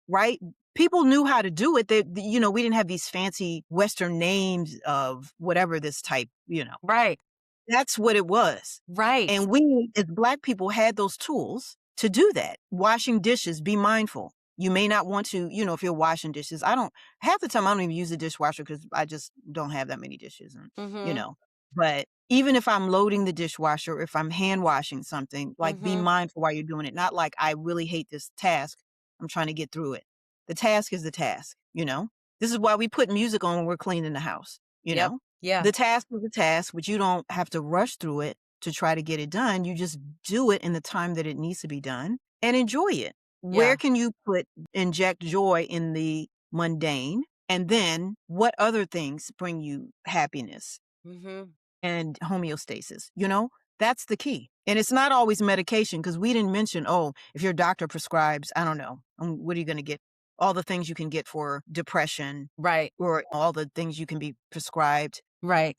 right? People knew how to do it. We didn't have these fancy Western names of whatever this type, Right, that's what it was. right. And we, as Black people, had those tools to do that. Washing dishes, be mindful. You may not want to, if you're washing dishes. Half the time I don't even use the dishwasher because I just don't have that many dishes. And, you Mhm, know, but even if I'm loading the dishwasher, if I'm hand washing something, like be mhm. mindful while you're doing it. Not like I really hate this task. I'm trying to get through it. The task is the task. This is why we put music on when we're cleaning the house, you Yep. know? Yeah, The task is a task, but you don't have to rush through it to try to get it done. You just do it in the time that it needs to be done and enjoy it. Where yeah. can you inject joy in the mundane? And then what other things bring you happiness Mhm. and homeostasis? That's the key. And it's not always medication because we didn't mention, oh, if your doctor prescribes, I don't know, what are you going to get? All the things you can get for depression Right, or all the things you can be prescribed right,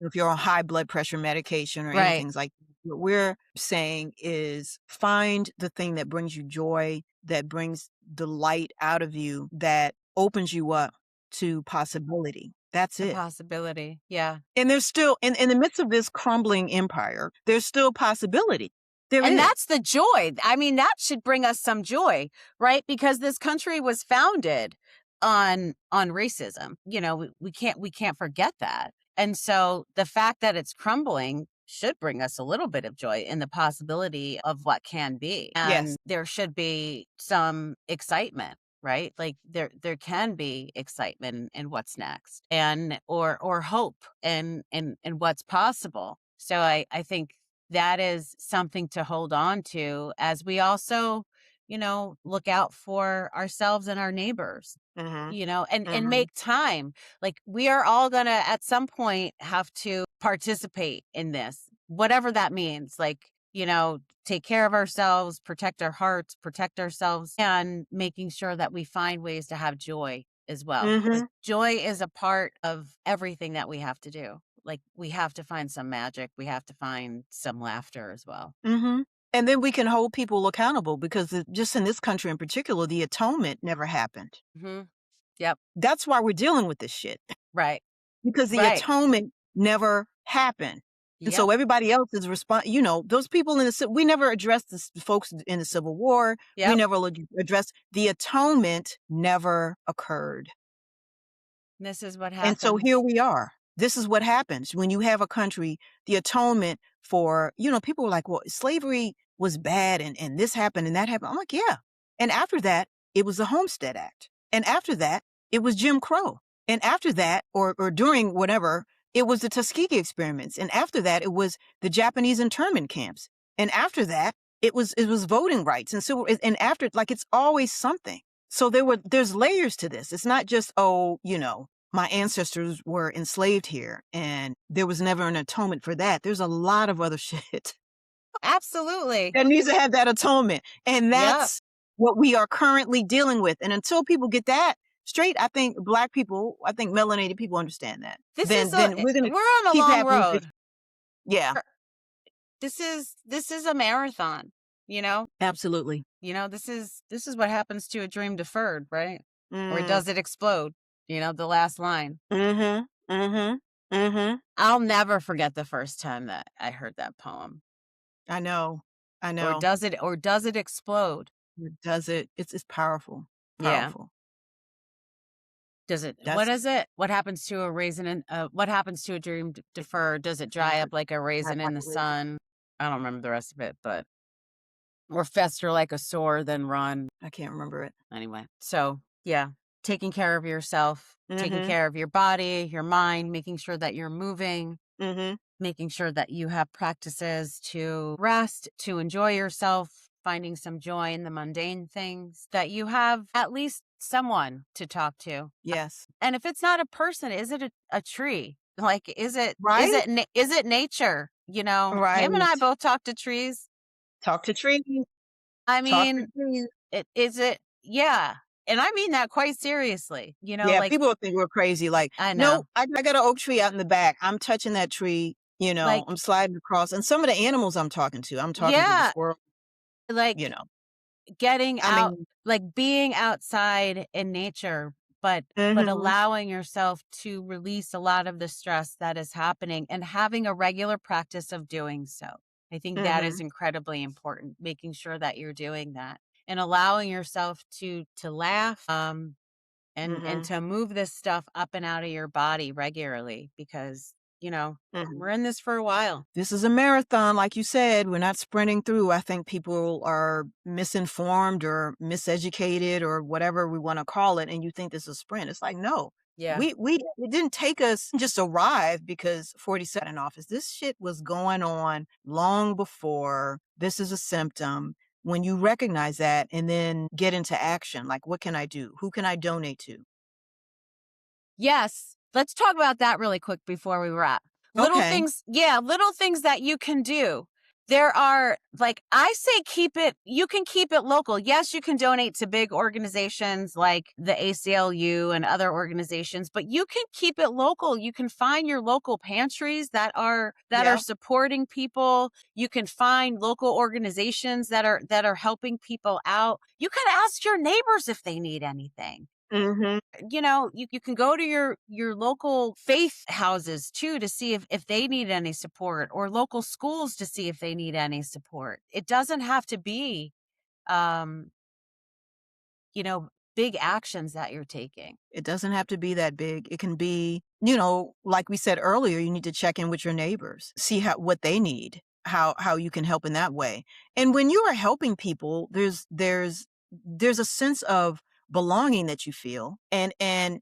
if you're on high blood pressure medication or right. anything like what we're saying is find the thing that brings you joy, that brings the light out of you, that opens you up to possibility. That's The it. possibility. Yeah. And there's still in the midst of this crumbling empire, there's still possibility. There And is. that's the joy. I mean, that should bring us some joy, right? Because this country was founded on racism. We can't forget that. And so the fact that it's crumbling should bring us a little bit of joy in the possibility of what can be. Yes. And there should be some excitement, right? Like there can be excitement in what's next and or hope and what's possible. So I think that is something to hold on to as we also, look out for ourselves and our neighbors, Mhm. and Mhm. make time. Like we are all going to at some point have to participate in this, whatever that means. Like, take care of ourselves, protect our hearts, protect ourselves, and making sure that we find ways to have joy as well. Like Mhm. joy is a part of everything that we have to do. Like we have to find some magic. We have to find some laughter as well. Mhm. And then we can hold people accountable because just in this country in particular, the atonement never happened. Hmm. Yep. That's why we're dealing with this shit. Right. Because the Right. atonement never happened. And Yep. so everybody else is those people we never addressed the folks in the Civil War. We Yep. never addressed the atonement never occurred. This is what And so here happens. we are. This is what happens when you have a country, the atonement for, people were like, well, slavery was bad and this happened and that happened. I'm like, yeah. And after that, it was the Homestead Act. And after that, it was Jim Crow. And after that, or during whatever, it was the Tuskegee experiments. And after that, it was the Japanese internment camps. And after that, it was voting rights. And so and after like it's always something. So there's layers to this. It's not just, oh, my ancestors were enslaved here and there was never an atonement for that. There's a lot of other shit Absolutely. that needs to have that atonement. And Yep. that's what we are currently dealing with. And until people get that straight, I think Black people, I think melanated people understand that. This is Then we're going to we're on a keep long having this. road. Yeah, This is a marathon, you know? absolutely. This is what happens to a dream deferred, right? Or Mm, does it explode? The last line. mm-hmm, mm-hmm, mm-hmm. I'll never forget the first time that I heard that poem. I know. I Or know. does it explode? It does it. It's powerful. Yeah. Powerful. Does it what That's is it? What happens to a raisin in what happens to a dream deferred? Does it dry up like a not raisin in like the a raisin. sun? I don't remember the rest of it, but or fester like a sore, then run. I can't remember it. Anyway, so yeah, taking care of yourself, taking Mhm. care of your body, your mind, making sure that you're moving, Mhm. making sure that you have practices to rest, to enjoy yourself, finding some joy in the mundane things, that you have at least someone to talk to. Yes. And if it's not a person, is it a tree? Like, Right? is it nature? You know, Pam and I Right. both talk to trees. Talk to trees. I Talk to mean, trees. yeah. And I mean that quite seriously. You know, Yeah, like people will think we're crazy, like, I "Nope, know. I got an oak tree out in the back. I'm touching that tree, Like, I'm sliding across." And some of the animals I'm talking to the yeah, squirrel, you like know. getting I out, mean like being outside in nature, but mhm, allowing yourself to release a lot of the stress that is happening and having a regular practice of doing so. I think that is mhm, incredibly important, making sure that you're doing that and allowing yourself to laugh and mhm, to move this stuff up and out of your body regularly because, you know, mhm. we're in this for a while. This is a marathon, like you said, we're not sprinting through. I think people are misinformed or miseducated or whatever we wanna call it, and you think this is a sprint. It's like, no. Yeah. We it didn't take us just arrive because 47 in office. This shit was going on long before. This is a symptom. When you recognize that and then get into action, like, what can I do? Who can I donate to? Yes. Let's talk about that really quick before we wrap. Little Okay. things, yeah, little things that you can do. There are, like, I say you can keep it local. Yes, you can donate to big organizations like the ACLU and other organizations, but you can keep it local. You can find your local pantries that are Yeah. supporting people. You can find local organizations that are helping people out. You can ask your neighbors if they need anything. Mhm. You know, you can go to your local faith houses too to see if they need any support, or local schools to see if they need any support. It doesn't have to be um you know, big actions that you're taking. It doesn't have to be that big. It can be, like we said earlier, you need to check in with your neighbors, see what they need, how you can help in that way. And when you are helping people, there's a sense of belonging that you feel. And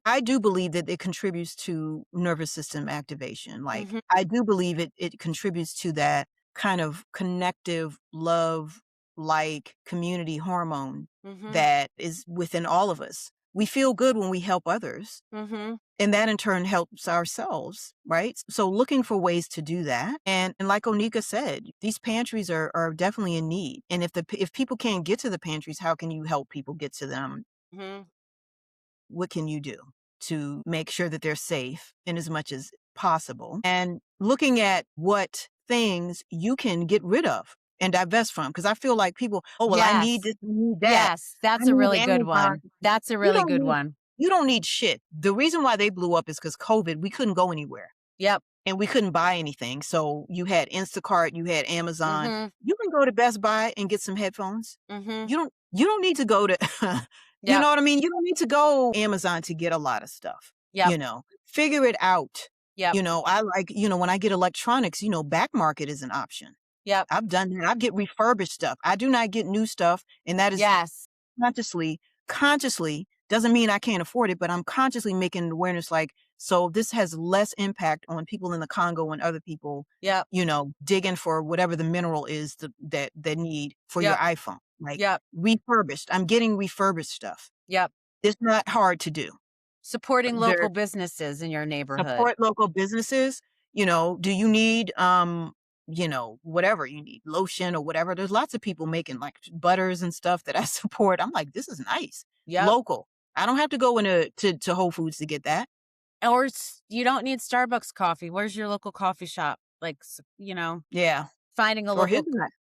I do believe that it contributes to nervous system activation. Like Mhm. I do believe it contributes to that kind of connective love like community hormone Mhm. that is within all of us. We feel good when we help others, Mhm. and that in turn helps ourselves, right? So looking for ways to do that. And like Onika said, these pantries are definitely in need. And if people can't get to the pantries, how can you help people get to them? Mhm. What can you do to make sure that they're safe in as much as possible? And looking at what things you can get rid of and divest from. Because I feel like people, oh, well, I need Yes. this, I need that. Yes, I that's a need really good Amazon. one. That's a You really don't good need one. you don't need shit. The reason why they blew up is because COVID, we couldn't go anywhere Yep. and we couldn't buy anything. So you had Instacart, you had Amazon. Mhm. You can go to Best Buy and get some headphones. Mhm. You don't need to go to you Yep. know what I mean? You don't need to go Amazon to get a lot of stuff, Yep. Figure it out. Yep. I like, when I get electronics, back market is an option. Yep. I've done that. I get refurbished stuff. I do not get new stuff, and that is Yes. consciously consciously doesn't mean I can't afford it, but I'm consciously making an awareness like, so this has less impact on people in the Congo and other people, Yep. digging for whatever the mineral is that they need for your Yep. iPhone. Like Yep. refurbished. I'm getting refurbished stuff. Yep. It's not hard to do. Supporting There local businesses in your neighborhood. support local businesses. Do you need whatever you need, lotion or whatever. There's lots of people making like butters and stuff that I support. I'm like, this is nice. Yep. Local. I don't have to go to Whole Foods to get that. Or you don't need Starbucks coffee. Where's your local coffee shop? Like, Yeah. finding a Or local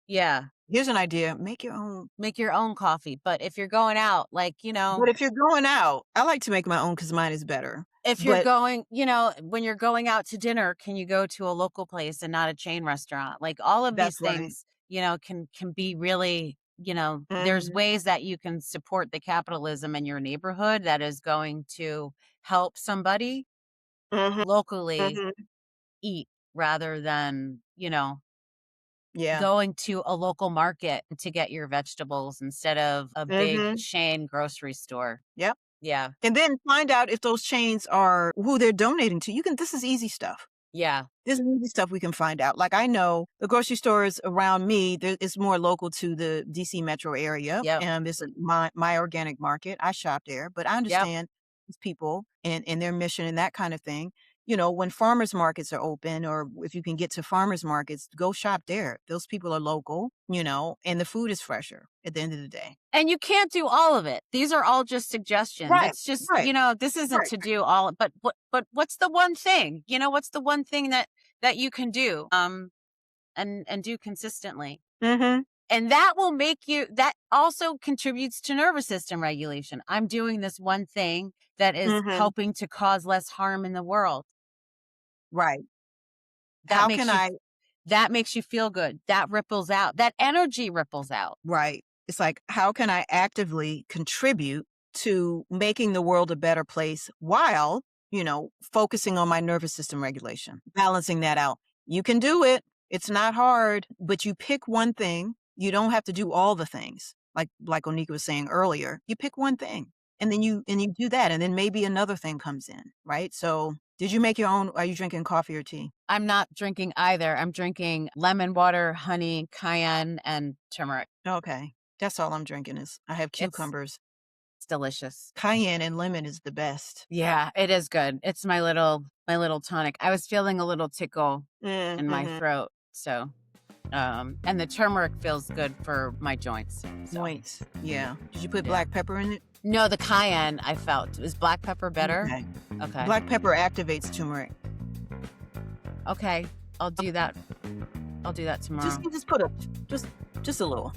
yeah, here's an idea. Make your own. make your own coffee. But if you're going out, like, But if you're going out, I like to make my own because mine is better. if you're But going, when you're going out to dinner, can you go to a local place and not a chain restaurant? Like all of these that's right. things, can be really there's Mhm. ways that you can support the capitalism in your neighborhood that is going to help somebody Mhm. locally Mhm. eat rather than, Yeah. going to a local market to get your vegetables instead of a big Mhm. chain grocery store. Yep. Yeah. And then find out if those chains are who they're donating to. This is easy stuff. Yeah. There's easy stuff we can find out. Like I know the grocery stores around me, it's more local to the DC metro area. Yep. And it's my organic market. I shop there, but I Yep. understand these people and their mission and that kind of thing. When farmers markets are open or if you can get to farmers markets, go shop there. Those people are local, and the food is fresher at the end of the day. And you can't do all of it. These are all just suggestions. Right. It's just, Right. this isn't Right. to do all, but what's the one thing? What's the one thing that you can do and do consistently? Mhm. And that also contributes to nervous system regulation. I'm doing this one thing that is Mhm. helping to cause less harm in the world. Right. That How can makes you I that makes you feel good. That ripples out. That energy ripples out. Right. It's like, how can I actively contribute to making the world a better place while, focusing on my nervous system regulation, balancing that out? You can do it. It's not hard, but you pick one thing. You don't have to do all the things. Like Oneika was saying earlier, you pick one thing and then you do that. And then maybe another thing comes in. Right. So did you make your own? Are you drinking coffee or tea? I'm not drinking either. I'm drinking lemon water, honey, cayenne, and turmeric. Okay. That's all I'm drinking is I have It's cucumbers. delicious. Cayenne and lemon is the best. Yeah, it is good. It's my little tonic. I was feeling a little tickle in my Mhm. throat, so and the turmeric feels good for my joints. So, Joints. Yeah. Did you put yeah. black pepper in it? No, the cayenne I felt. Is black pepper better? Okay. Okay. Black pepper activates turmeric. Okay. I'll do that. I'll do that tomorrow. Just put just a little.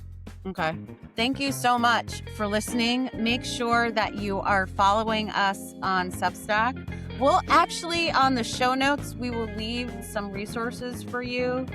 Okay. Thank you so much for listening. Make sure that you are following us on Substack. We'll actually, on the show notes, we will leave some resources for you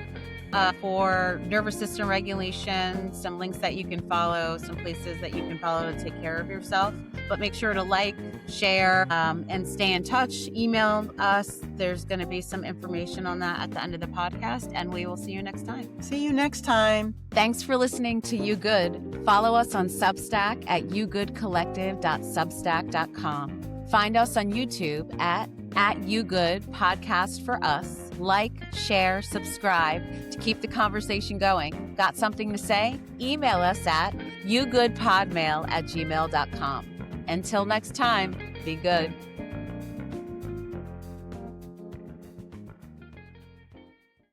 for nervous system regulation, some links that you can follow, some places that you can follow to take care of yourself. But make sure to like, share, and stay in touch. Email us. There's going to be some information on that at the end of the podcast, and we will see you next time. See you next time. Thanks for listening to You Good. Follow us on Substack at yougoodcollective.substack.com. Find us on YouTube at You Good Podcast for Us. Like, share, subscribe to keep the conversation going. Got something to say? Email us at yougoodpodmail@gmail.com. Until next time, be good.